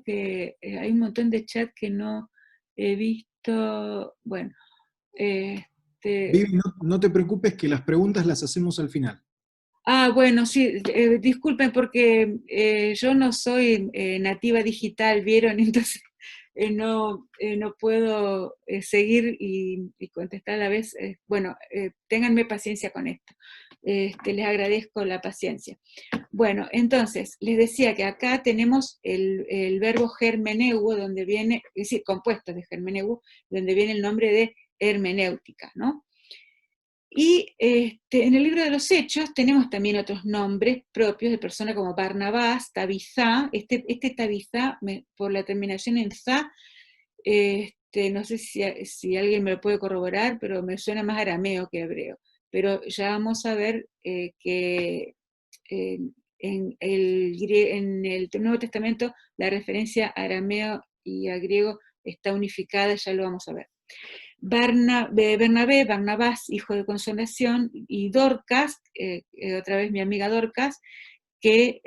que hay un montón de chat que no he visto. Bueno, Vivi, no te preocupes que las preguntas las hacemos al final. Bueno, sí, disculpen porque yo no soy nativa digital, ¿vieron? Entonces no puedo seguir y contestar a la vez. Bueno, ténganme paciencia con esto. Les agradezco la paciencia. Bueno, entonces, les decía que acá tenemos el verbo hermeneuo, donde viene, es decir, compuesto de hermeneuo, donde viene el nombre de hermenéutica, ¿no? Y en el libro de los Hechos tenemos también otros nombres propios de personas como Barnabás, Tabizá. Este Tabizá, por la terminación en za, no sé si alguien me lo puede corroborar, pero me suena más arameo que hebreo. Pero ya vamos a ver que en el Nuevo Testamento la referencia a arameo y a griego está unificada, ya lo vamos a ver. Bernabé, Barnabás, hijo de consolación, y Dorcas, otra vez mi amiga Dorcas, que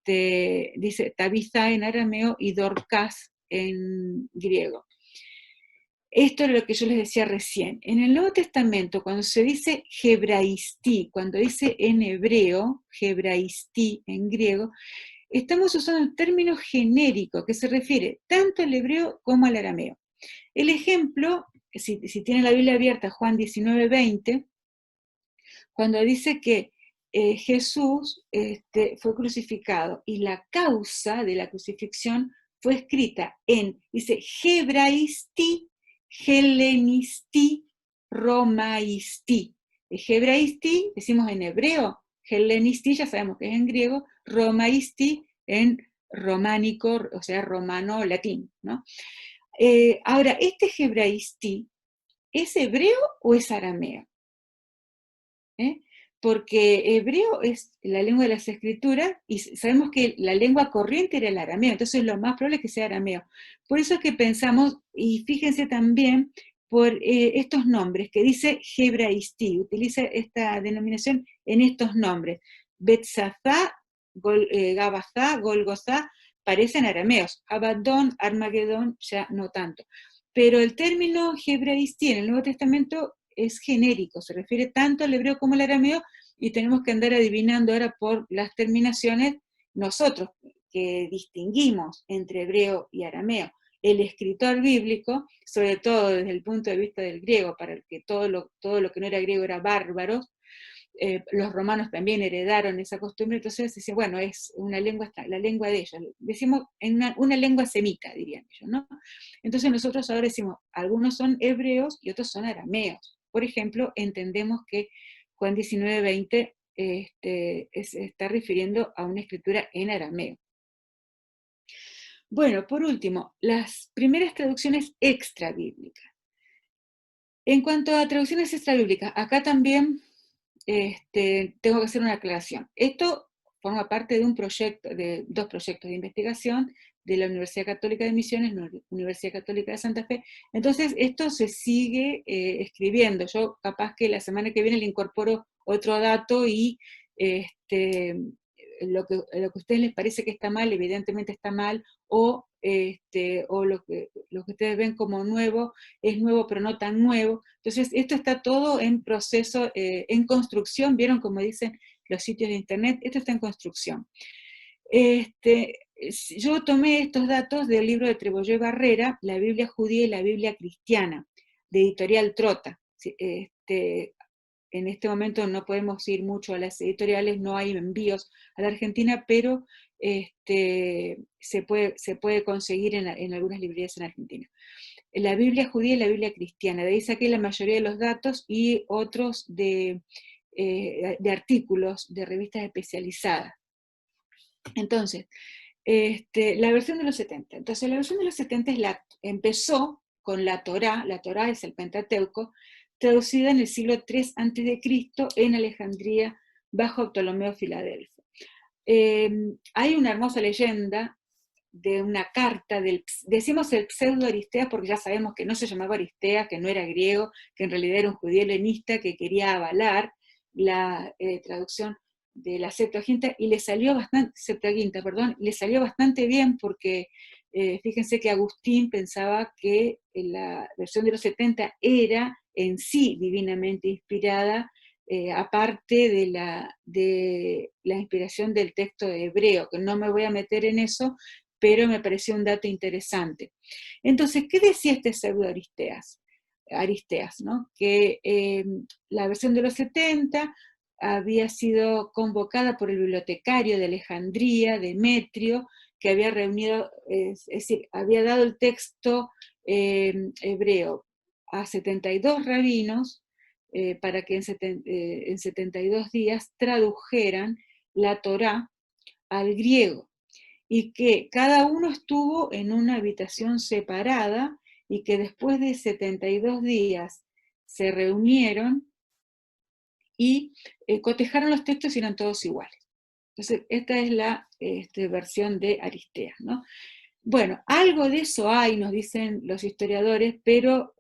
dice Tabitha en arameo y Dorcas en griego. Esto es lo que yo les decía recién. En el Nuevo Testamento, cuando se dice hebraistí, cuando dice en hebreo, hebraistí en griego, estamos usando un término genérico que se refiere tanto al hebreo como al arameo. El ejemplo, si tienen la Biblia abierta, Juan 19:20, cuando dice que Jesús fue crucificado y la causa de la crucifixión fue escrita dice, hebraisti, helenisti, romaisti. Hebraisti, decimos en hebreo, helenisti, ya sabemos que es en griego, romaisti en románico, o sea, romano, latín, ¿no? Ahora, ¿este hebraistí es hebreo o es arameo? Porque hebreo es la lengua de las escrituras y sabemos que la lengua corriente era el arameo, entonces lo más probable es que sea arameo. Por eso es que pensamos, y fíjense también por estos nombres, que dice hebraistí, utiliza esta denominación en estos nombres. Betzazá, Gabazá, Golgozá, parecen arameos. Abadón, Armagedón, ya no tanto. Pero el término hebraistí en el Nuevo Testamento es genérico, se refiere tanto al hebreo como al arameo, y tenemos que andar adivinando ahora por las terminaciones nosotros, que distinguimos entre hebreo y arameo. El escritor bíblico, sobre todo desde el punto de vista del griego, para el que todo lo que no era griego era bárbaro, los romanos también heredaron esa costumbre, entonces dice, bueno, es una lengua, la lengua de ellos, decimos en una lengua semita, dirían ellos, ¿no? Entonces nosotros ahora decimos, algunos son hebreos y otros son arameos. Por ejemplo, entendemos que Juan 19:20 se está refiriendo a una escritura en arameo. Bueno, por último, las primeras traducciones extrabíblicas. En cuanto a traducciones extrabíblicas, acá también tengo que hacer una aclaración. Esto forma parte de un proyecto, de dos proyectos de investigación de la Universidad Católica de Misiones, la Universidad Católica de Santa Fe. Entonces, esto se sigue escribiendo. Yo capaz que la semana que viene le incorporo otro dato y lo que a ustedes les parece que está mal, evidentemente está mal, o lo que ustedes ven como nuevo, es nuevo pero no tan nuevo. Entonces, esto está todo en proceso, en construcción, ¿vieron como dicen los sitios de internet? Esto está en construcción. Yo tomé estos datos del libro de Trebollé Barrera, La Biblia Judía y la Biblia Cristiana, de Editorial Trota. En este momento no podemos ir mucho a las editoriales, no hay envíos a la Argentina, pero se puede conseguir en algunas librerías en Argentina. La Biblia Judía y la Biblia Cristiana, de ahí saqué la mayoría de los datos y otros de artículos de revistas especializadas. Entonces, la versión de los 70. Entonces, la versión de los 70 empezó con la Torá es el Pentateuco, traducida en el siglo III a.C. en Alejandría, bajo Ptolomeo Filadelfo. Hay una hermosa leyenda de una carta, decimos el pseudo Aristeas porque ya sabemos que no se llamaba Aristeas, que no era griego, que en realidad era un judío helenista que quería avalar la traducción de la Septuaginta, y le salió bastante bien porque fíjense que Agustín pensaba que la versión de los 70 era en sí divinamente inspirada, aparte de la inspiración del texto hebreo, que no me voy a meter en eso, pero me pareció un dato interesante. Entonces, ¿qué decía este pseudo Aristeas, ¿no? Que la versión de los 70 había sido convocada por el bibliotecario de Alejandría, Demetrio, que había reunido, es decir, había dado el texto hebreo a 72 rabinos para que en 72 días tradujeran la Torá al griego, y que cada uno estuvo en una habitación separada y que después de 72 días se reunieron y cotejaron los textos y eran todos iguales. Entonces, esta es la versión de Aristeas, ¿no? Bueno, algo de eso hay, nos dicen los historiadores, pero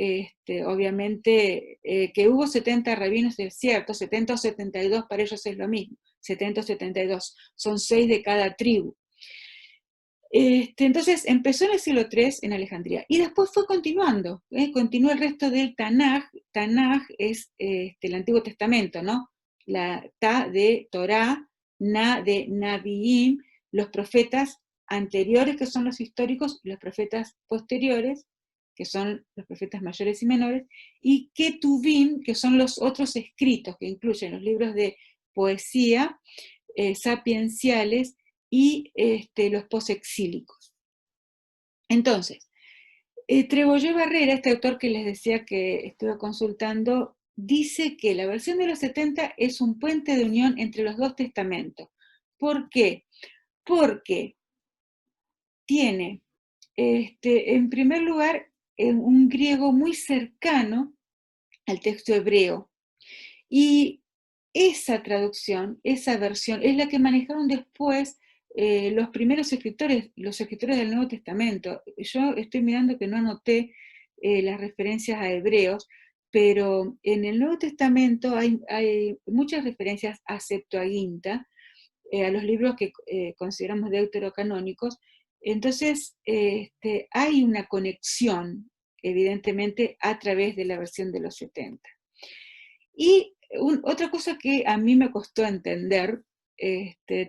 obviamente que hubo 70 rabinos es cierto, 70 o 72 para ellos es lo mismo, 70 o 72, son 6 de cada tribu. Entonces empezó en el siglo III en Alejandría y después fue continuando, continuó el resto del Tanaj. Tanaj es el Antiguo Testamento, ¿no? La Ta de Torá, Na de Nabiim, los profetas anteriores que son los históricos, los profetas posteriores que son los profetas mayores y menores, y Ketuvim, que son los otros escritos que incluyen los libros de poesía, sapienciales, y los posexílicos. Entonces, Trebollé Barrera, este autor que les decía que estuve consultando, dice que la versión de los 70 es un puente de unión entre los dos testamentos. ¿Por qué? Porque tiene, en primer lugar, un griego muy cercano al texto hebreo, y esa traducción, esa versión, es la que manejaron después los primeros escritores, los escritores del Nuevo Testamento. Yo estoy mirando que no anoté las referencias a hebreos, pero en el Nuevo Testamento hay muchas referencias a Septuaginta, a los libros que consideramos deuterocanónicos. Entonces, hay una conexión, evidentemente, a través de la versión de los 70. Y otra cosa que a mí me costó entender,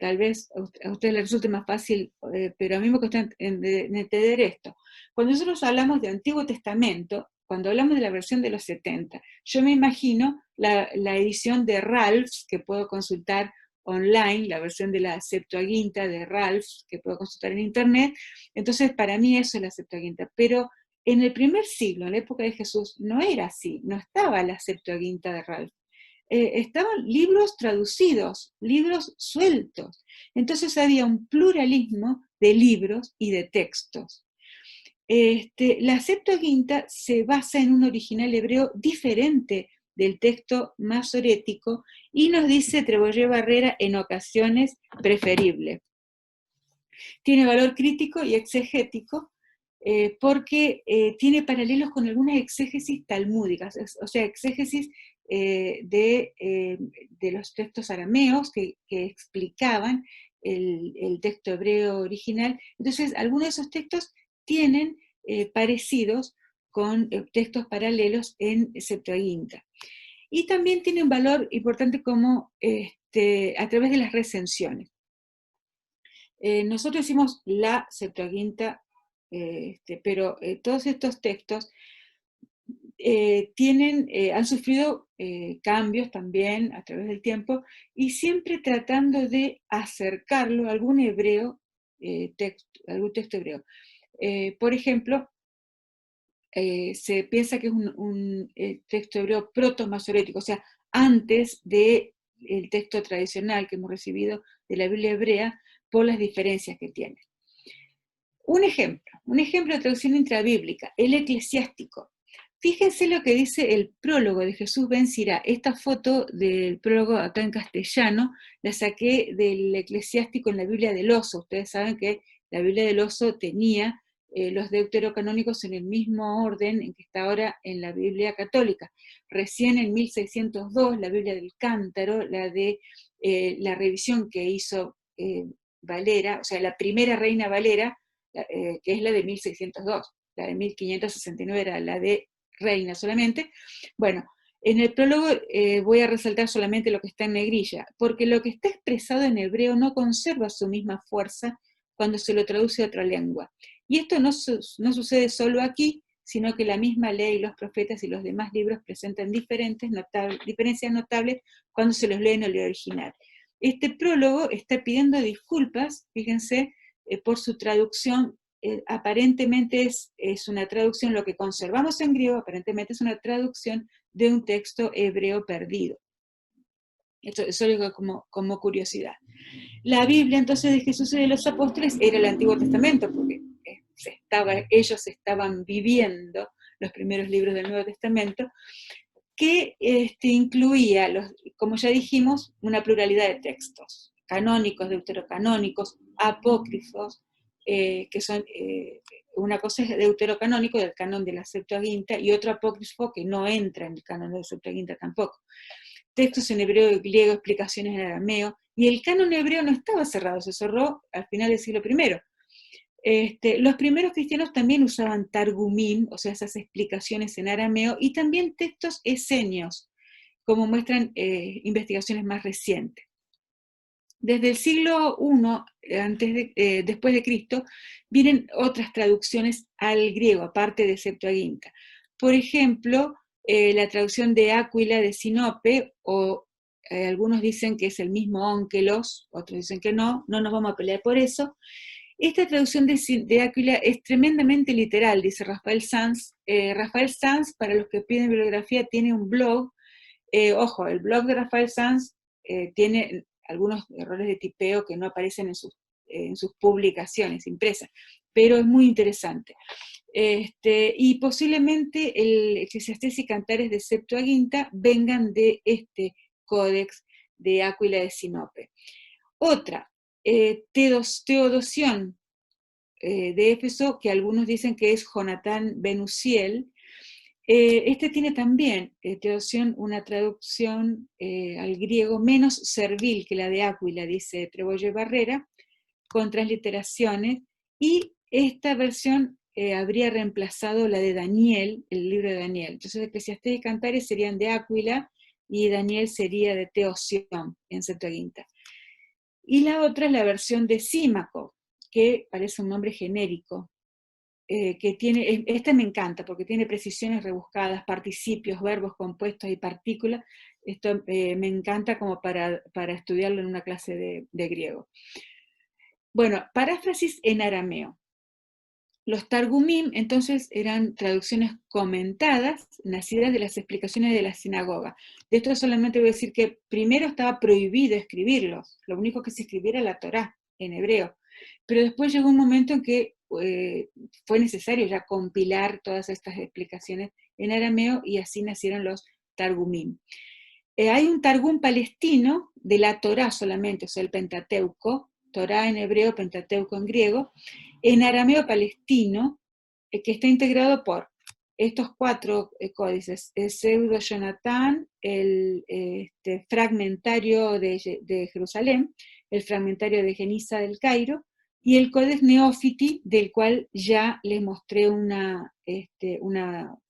tal vez a ustedes les resulte más fácil, pero a mí me costó entender esto. Cuando nosotros hablamos de Antiguo Testamento, cuando hablamos de la versión de los 70, yo me imagino la edición de Ralphs, que puedo consultar online, la versión de la Septuaginta de Ralphs, que puedo consultar en internet. Entonces, para mí eso es la Septuaginta. Pero en el primer siglo, en la época de Jesús, no era así, no estaba la Septuaginta de Ralph. Estaban libros traducidos, libros sueltos. Entonces había un pluralismo de libros y de textos. La Septuaginta se basa en un original hebreo diferente del texto masorético y nos dice Trebollé Barrera en ocasiones preferible. Tiene valor crítico y exegético, porque tiene paralelos con algunas exégesis talmúdicas, o sea, exégesis de los textos arameos que explicaban el texto hebreo original. Entonces, algunos de esos textos tienen parecidos con textos paralelos en Septuaginta. Y también tiene un valor importante como a través de las recensiones. Nosotros hicimos la Septuaginta, pero todos estos textos han sufrido cambios también a través del tiempo, y siempre tratando de acercarlo a algún hebreo, algún texto hebreo. Por ejemplo, se piensa que es un texto hebreo proto-masorético, o sea, antes del texto tradicional que hemos recibido de la Biblia hebrea, por las diferencias que tiene. Un ejemplo de traducción intrabíblica, el eclesiástico. Fíjense lo que dice el prólogo de Jesús ben Sirá. Esta foto del prólogo acá en castellano la saqué del eclesiástico en la Biblia del Oso. Ustedes saben que la Biblia del Oso tenía los deuterocanónicos en el mismo orden en que está ahora en la Biblia católica. Recién en 1602, la Biblia del Cántaro, la de la revisión que hizo Valera, o sea, la primera Reina Valera, que es la de 1602, la de 1569 era la de Reina solamente. Bueno, en el prólogo voy a resaltar solamente lo que está en negrilla, porque lo que está expresado en hebreo no conserva su misma fuerza cuando se lo traduce a otra lengua. Y esto no sucede solo aquí, sino que la misma ley, los profetas y los demás libros presentan diferencias notables cuando se los lee en el original. Este prólogo está pidiendo disculpas, fíjense, por su traducción. Aparentemente es una traducción, lo que conservamos en griego, aparentemente es una traducción de un texto hebreo perdido. Eso es como curiosidad. La Biblia entonces de Jesús y de los apóstoles era el Antiguo Testamento, porque ellos estaban viviendo los primeros libros del Nuevo Testamento, que incluía, como ya dijimos, una pluralidad de textos, canónicos, deuterocanónicos, apócrifos, que son, una cosa es deuterocanónico del canon de la Septuaginta, y otro apócrifo que no entra en el canon de la Septuaginta tampoco. Textos en hebreo y griego, explicaciones en arameo, y el canon hebreo no estaba cerrado, se cerró al final del siglo I. Los primeros cristianos también usaban targumim, o sea, esas explicaciones en arameo, y también textos esenios, como muestran investigaciones más recientes. Desde el siglo I, después de Cristo, vienen otras traducciones al griego, aparte de Septuaginta. Por ejemplo, la traducción de Áquila de Sinope, o algunos dicen que es el mismo Onkelos, otros dicen que no nos vamos a pelear por eso. Esta traducción de Áquila es tremendamente literal, dice Rafael Sanz. Rafael Sanz, para los que piden bibliografía, tiene un blog. Ojo, el blog de Rafael Sanz tiene algunos errores de tipeo que no aparecen en sus publicaciones impresas, pero es muy interesante. Y posiblemente el Eclesiastés y Cantares de Septuaginta vengan de este códex de Áquila de Sinope. Otra, Teodosión de Éfeso, que algunos dicen que es Jonatán ben Uziel. Tiene también, Teodosión, una traducción al griego menos servil que la de Áquila, dice Trebolle Barrera, con transliteraciones, y esta versión habría reemplazado la de Daniel, el libro de Daniel. Entonces, Eclesiastés y Cantares serían de Áquila, y Daniel sería de Teodosión en Septuaginta. Y la otra es la versión de Símaco, que parece un nombre genérico, que tiene, esta me encanta porque tiene precisiones rebuscadas, participios, verbos compuestos y partículas. Esto me encanta como para estudiarlo en una clase de griego. Bueno, paráfrasis en arameo. Los targumim, entonces, eran traducciones comentadas, nacidas de las explicaciones de la sinagoga. De esto solamente voy a decir que primero estaba prohibido escribirlos, lo único que se escribiera era la Torá, en hebreo. Pero después llegó un momento en que fue necesario ya compilar todas estas explicaciones en arameo, y así nacieron los targumim. Hay un targum palestino de la Torá solamente, o sea, el Pentateuco, Torá en hebreo, Pentateuco en griego, en arameo palestino, que está integrado por estos 4 códices: el Pseudo Jonatán, el fragmentario de Jerusalén, el fragmentario de Geniza del Cairo, y el Codex Neófiti, del cual ya les mostré una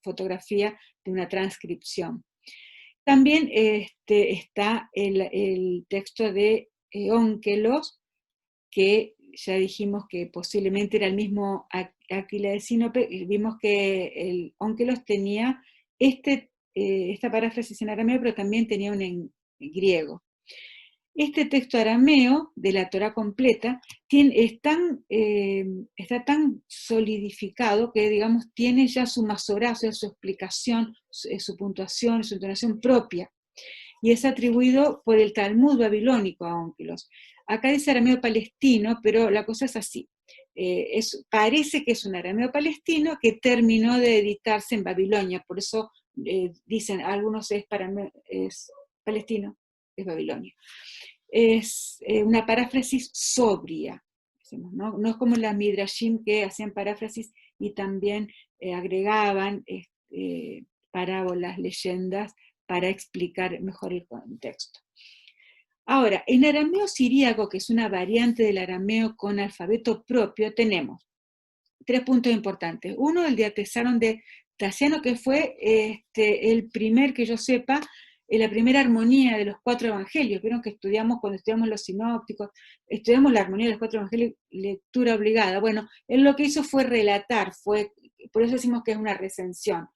fotografía de una transcripción. También está el texto de Ónkelos, que ya dijimos que posiblemente era el mismo Aquila de Sinope, y vimos que el Ónkelos tenía esta paráfrasis en arameo, pero también tenía una en griego. Este texto arameo de la Torá completa está tan solidificado que, digamos, tiene ya su masorá, o sea, su explicación, su puntuación, su entonación propia, y es atribuido por el Talmud babilónico a Ónkelos. Acá dice arameo palestino, pero la cosa es así. Parece que es un arameo palestino que terminó de editarse en Babilonia, por eso dicen, algunos es palestino, es babilonio. Es una paráfrasis sobria, decimos, ¿no? No es como las midrashim que hacían paráfrasis y también agregaban parábolas, leyendas, para explicar mejor el contexto. Ahora, en arameo siríaco, que es una variante del arameo con alfabeto propio, tenemos 3 puntos importantes. Uno, el diatesaron de Tasiano, que fue el primer, que yo sepa, la primera armonía de los 4 evangelios. Vieron que cuando estudiamos los sinópticos, estudiamos la armonía de los 4 evangelios, lectura obligada. Bueno, él lo que hizo fue relatar, por eso decimos que es una recensión,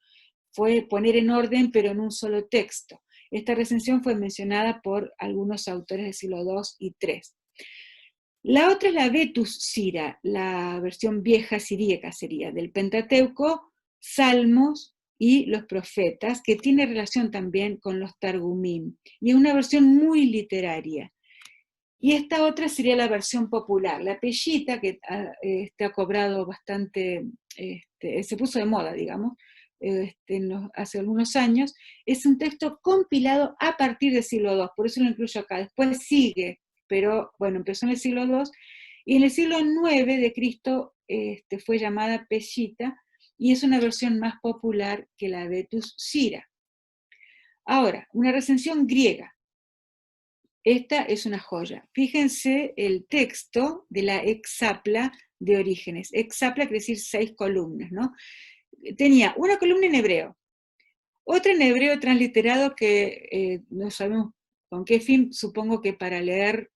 fue poner en orden, pero en un solo texto. Esta recensión fue mencionada por algunos autores del siglo II y III. La otra es la Vetus Sira, la versión vieja siríaca sería, del Pentateuco, Salmos y los profetas, que tiene relación también con los Targumim, y es una versión muy literaria. Y esta otra sería la versión popular, la Pellita, que ha cobrado bastante, se puso de moda, digamos, hace algunos años, es un texto compilado a partir del siglo II, por eso lo incluyo acá. Después sigue, pero bueno, empezó en el siglo II, y en el siglo IX de Cristo fue llamada Pellita, y es una versión más popular que la Vetus Sira. Ahora, una recensión griega. Esta es una joya. Fíjense el texto de la Exapla de Orígenes. Exapla quiere decir 6 columnas, ¿no? Tenía una columna en hebreo, otra en hebreo transliterado que no sabemos con qué fin, supongo que para leer,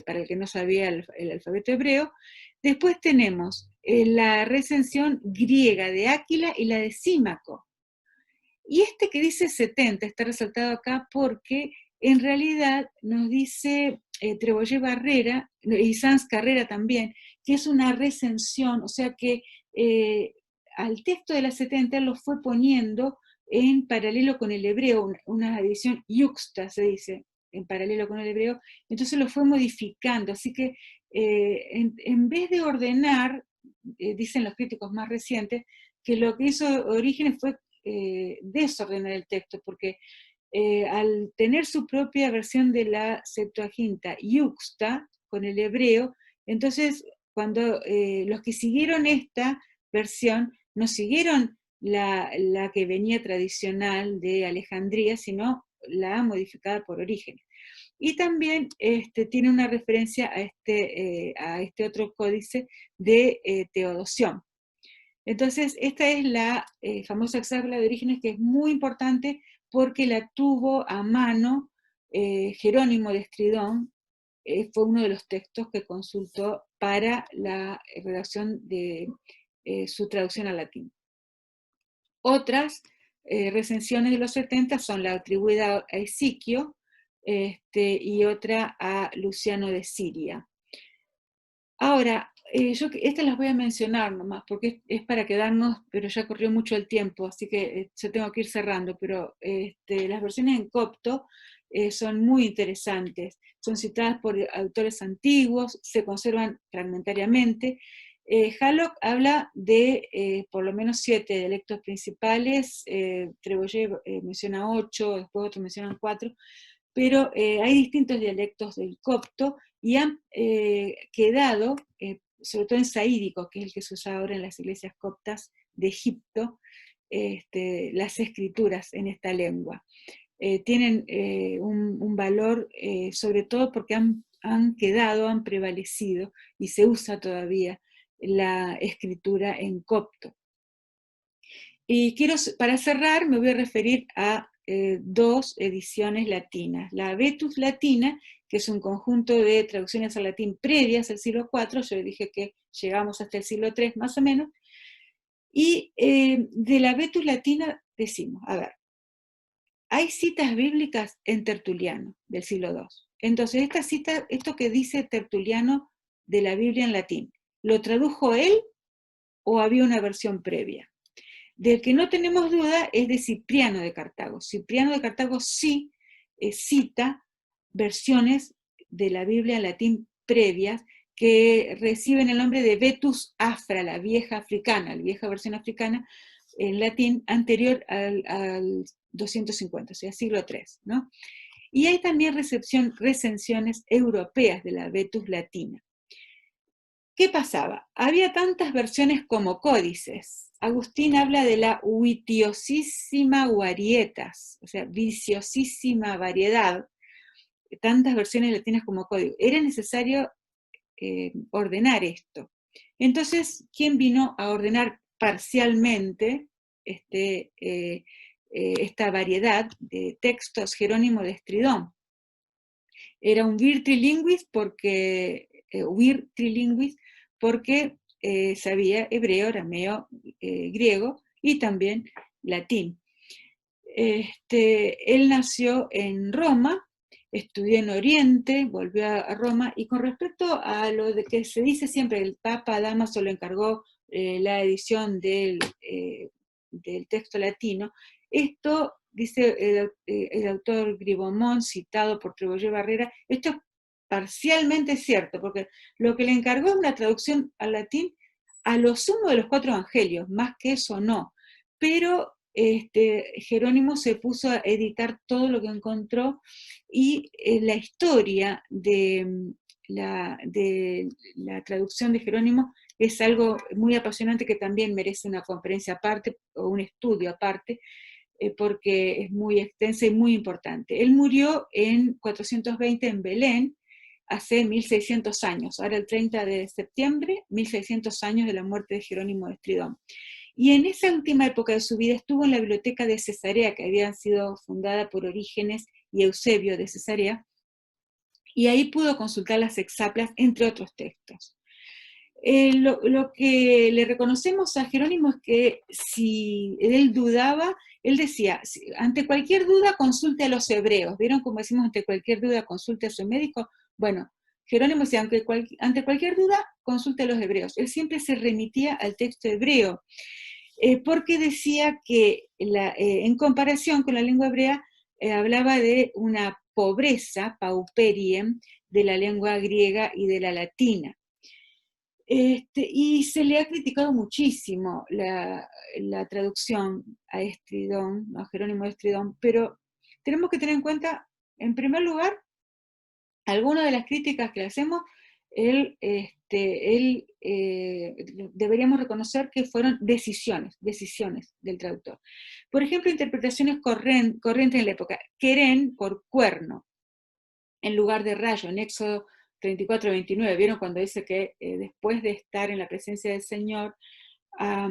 para el que no sabía el alfabeto hebreo. Después tenemos la recensión griega de Áquila y la de Símaco. Y que dice 70 está resaltado acá porque en realidad nos dice Trebollé Barrera, y Sanz Carrera también, que es una recensión, o sea que al texto de la 70 lo fue poniendo en paralelo con el hebreo, una edición yuxta se dice, en paralelo con el hebreo, entonces lo fue modificando, así que en vez de ordenar, dicen los críticos más recientes, que lo que hizo Orígenes fue desordenar el texto, porque al tener su propia versión de la Septuaginta yuxta con el hebreo, entonces cuando los que siguieron esta versión no siguieron la que venía tradicional de Alejandría, sino la modificada por Orígenes. Y también tiene una referencia a este otro códice de Teodosión. Entonces, esta es la famosa Exapla de Orígenes, que es muy importante porque la tuvo a mano Jerónimo de Estridón, fue uno de los textos que consultó para la redacción de su traducción al latín. Otras recensiones de los 70 son la atribuida a Esiquio y otra a Luciano de Siria. Ahora, yo estas las voy a mencionar nomás, porque es para quedarnos, pero ya corrió mucho el tiempo, así que yo tengo que ir cerrando, pero las versiones en copto son muy interesantes, son citadas por autores antiguos, se conservan fragmentariamente. Hallock habla de por lo menos 7 dialectos principales, Trebollé menciona 8, después otros mencionan 4, pero hay distintos dialectos del copto y han quedado, sobre todo en saídico, que es el que se usa ahora en las iglesias coptas de Egipto, las escrituras en esta lengua. Tienen un valor, sobre todo porque han han quedado, han prevalecido, y se usa todavía la escritura en copto. Y para cerrar, me voy a referir a dos ediciones latinas. La Vetus Latina, que es un conjunto de traducciones al latín previas al siglo IV, yo dije que llegamos hasta el siglo III más o menos, y de la Vetus Latina decimos, a ver, hay citas bíblicas en Tertuliano, del siglo II. Entonces, esta cita, esto que dice Tertuliano de la Biblia en latín, ¿lo tradujo él o había una versión previa? Del que no tenemos duda es de Cipriano de Cartago. Cipriano de Cartago sí cita versiones de la Biblia en latín previas que reciben el nombre de Vetus Afra, la vieja africana, la vieja versión africana en latín anterior al 250, o sea, siglo III, ¿no? Y hay también recensiones europeas de la Vetus Latina. ¿Qué pasaba? Había tantas versiones como códices. Agustín habla de la vitiosísima varietas, o sea, viciosísima variedad, tantas versiones latinas como código. Era necesario ordenar esto. Entonces, ¿quién vino a ordenar parcialmente esta variedad de textos? Jerónimo de Estridón. Era un vir trilinguis porque sabía hebreo, arameo, griego y también latín. Él nació en Roma, estudió en Oriente, volvió a Roma, y con respecto a lo de que se dice siempre, el Papa Dámaso le encargó la edición del texto latino, esto, dice el autor Gribomont, citado por Treboller Barrera, esto es parcialmente cierto, porque lo que le encargó es una traducción al latín a lo sumo de los 4 evangelios, más que eso no, pero Jerónimo se puso a editar todo lo que encontró, y la historia de la traducción de Jerónimo es algo muy apasionante que también merece una conferencia aparte o un estudio aparte, porque es muy extensa y muy importante. Él murió en 420 en Belén, hace 1600 años, ahora el 30 de septiembre, 1600 años de la muerte de Jerónimo de Estridón. Y en esa última época de su vida estuvo en la biblioteca de Cesarea, que había sido fundada por Orígenes y Eusebio de Cesarea, y ahí pudo consultar las exaplas, entre otros textos. Lo que le reconocemos a Jerónimo es que si él dudaba, él decía, ante cualquier duda consulte a los hebreos. ¿Vieron cómo decimos ante cualquier duda consulte a su médico? Bueno, Jerónimo decía, ante cualquier duda consulte a los hebreos. Él siempre se remitía al texto hebreo, porque decía que en comparación con la lengua hebrea, hablaba de una pobreza, pauperiem, de la lengua griega y de la latina. Y se le ha criticado muchísimo la traducción a Estridón, a Jerónimo de Estridón, pero tenemos que tener en cuenta, en primer lugar, algunas de las críticas que le hacemos, deberíamos reconocer que fueron decisiones del traductor. Por ejemplo, interpretaciones corrientes en la época, queren por cuerno, en lugar de rayo, en Éxodo 34-29, ¿vieron cuando dice que después de estar en la presencia del Señor, a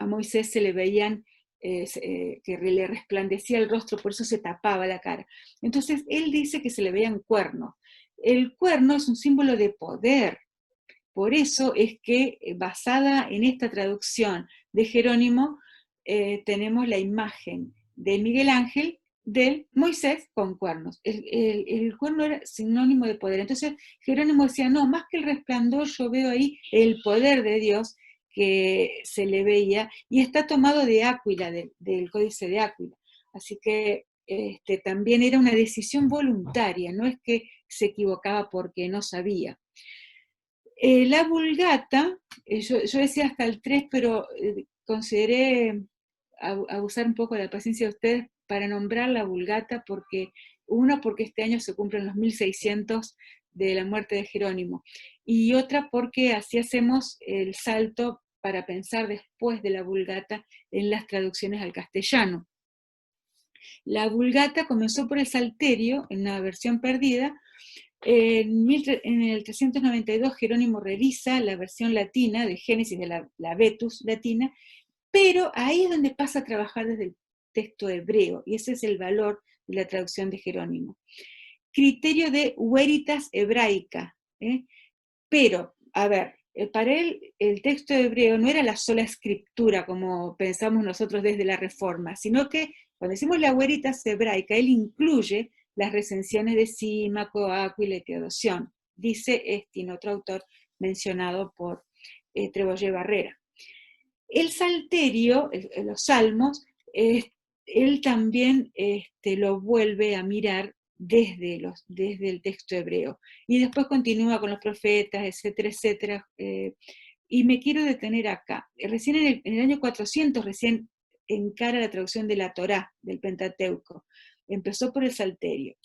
Moisés se le veían que le resplandecía el rostro, por eso se tapaba la cara? Entonces él dice que se le veían cuernos. El cuerno es un símbolo de poder. Por eso es que, basada en esta traducción de Jerónimo, tenemos la imagen de Miguel Ángel del Moisés con cuernos. El cuerno era sinónimo de poder. Entonces Jerónimo decía, no, más que el resplandor, yo veo ahí el poder de Dios que se le veía, y está tomado de Áquila, del Códice de Áquila. Así que también era una decisión voluntaria, no es que se equivocaba porque no sabía. La Vulgata, yo decía hasta el 3, pero consideré abusar un poco de la paciencia de ustedes para nombrar la Vulgata, porque este año se cumplen los 1600 de la muerte de Jerónimo, y otra porque así hacemos el salto para pensar después de la Vulgata en las traducciones al castellano. La Vulgata comenzó por el Salterio, en una versión perdida. En el 392 Jerónimo revisa la versión latina de Génesis de la Vetus latina, pero ahí es donde pasa a trabajar desde el texto hebreo, y ese es el valor de la traducción de Jerónimo. Criterio de veritas hebraica, ¿eh? Pero, a ver, para él el texto hebreo no era la sola escritura como pensamos nosotros desde la Reforma, sino que cuando decimos la veritas hebraica, él incluye las recensiones de Símaco, Aquila y Teodosión, dice otro autor mencionado por Trebollé Barrera. El Salterio, los Salmos, él también lo vuelve a mirar desde el texto hebreo. Y después continúa con los profetas, etcétera, etcétera. Y me quiero detener acá. Recién en el año 400, recién encara la traducción de la Torá, del Pentateuco. Empezó por el Salterio.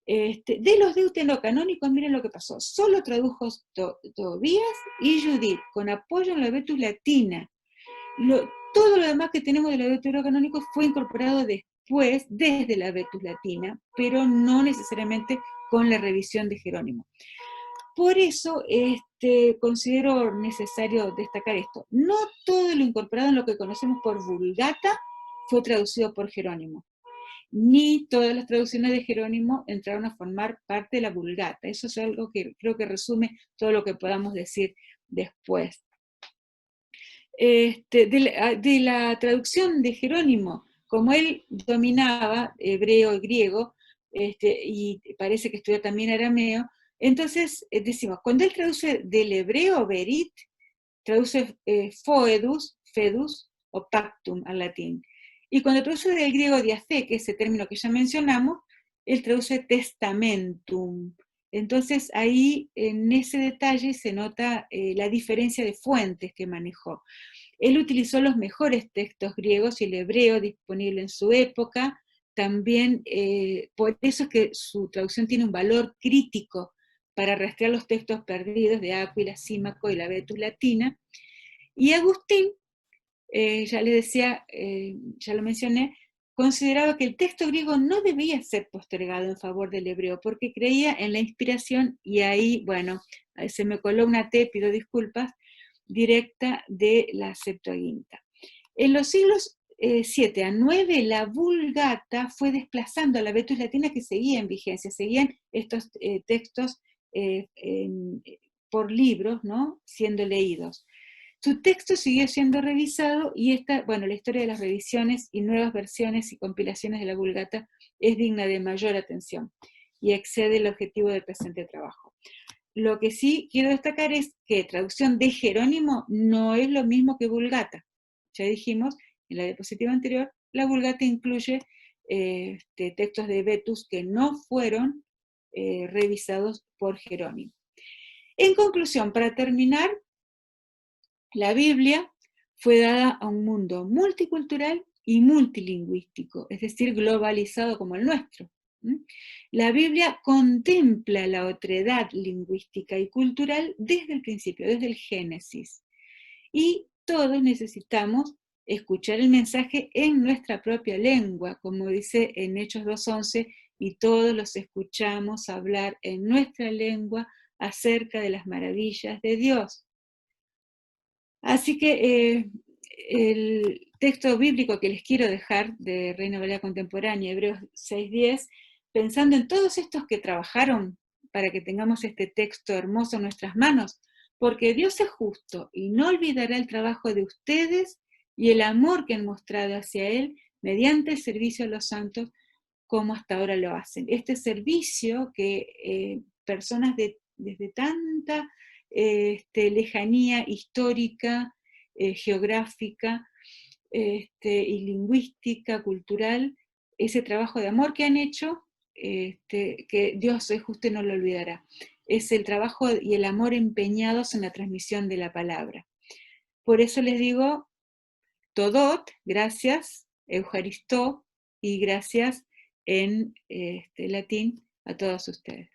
De los deuterocanónicos, miren lo que pasó. Solo tradujo Tobías y Judith, con apoyo en la Vetus latina. Todo lo demás que tenemos de los deuterocanónicos fue incorporado después, desde la Vetus latina, pero no necesariamente con la revisión de Jerónimo. Por eso considero necesario destacar esto. No todo lo incorporado en lo que conocemos por Vulgata fue traducido por Jerónimo, ni todas las traducciones de Jerónimo entraron a formar parte de la Vulgata. Eso es algo que creo que resume todo lo que podamos decir después. De la traducción de Jerónimo, como él dominaba hebreo y griego, y parece que estudió también arameo, entonces decimos, cuando él traduce del hebreo verit, traduce foedus, fedus o pactum al latín. Y cuando traduce del griego diathé, que es ese término que ya mencionamos, él traduce testamentum. Entonces ahí en ese detalle se nota la diferencia de fuentes que manejó. Él utilizó los mejores textos griegos y el hebreo disponible en su época. También por eso es que su traducción tiene un valor crítico para rastrear los textos perdidos de Aquila, Símaco y la Vetus latina. Y Agustín, ya le decía, ya lo mencioné, consideraba que el texto griego no debía ser postergado en favor del hebreo, porque creía en la inspiración, y ahí, bueno, se me coló una T, pido disculpas, directa de la Septuaginta. En los siglos 7 a 9, la Vulgata fue desplazando a la Vetus latina, que seguía en vigencia, seguían estos textos por libros, ¿no?, siendo leídos. Su texto siguió siendo revisado y la historia de las revisiones y nuevas versiones y compilaciones de la Vulgata es digna de mayor atención y excede el objetivo del presente trabajo. Lo que sí quiero destacar es que traducción de Jerónimo no es lo mismo que Vulgata. Ya dijimos en la diapositiva anterior, la Vulgata incluye textos de Vetus que no fueron revisados por Jerónimo. En conclusión, para terminar, la Biblia fue dada a un mundo multicultural y multilingüístico, es decir, globalizado como el nuestro. La Biblia contempla la otredad lingüística y cultural desde el principio, desde el Génesis. Y todos necesitamos escuchar el mensaje en nuestra propia lengua, como dice en Hechos 2:11, y todos los escuchamos hablar en nuestra lengua acerca de las maravillas de Dios. Así que el texto bíblico que les quiero dejar de Reina Valera Contemporánea, Hebreos 6:10, pensando en todos estos que trabajaron para que tengamos este texto hermoso en nuestras manos, porque Dios es justo y no olvidará el trabajo de ustedes y el amor que han mostrado hacia Él mediante el servicio a los santos, como hasta ahora lo hacen. Este servicio que personas desde tanta lejanía histórica, geográfica y lingüística, cultural, ese trabajo de amor que han hecho, que Dios es justo y no lo olvidará. Es el trabajo y el amor empeñados en la transmisión de la palabra. Por eso les digo, Todot, gracias, Eucaristó, y gracias en latín a todos ustedes.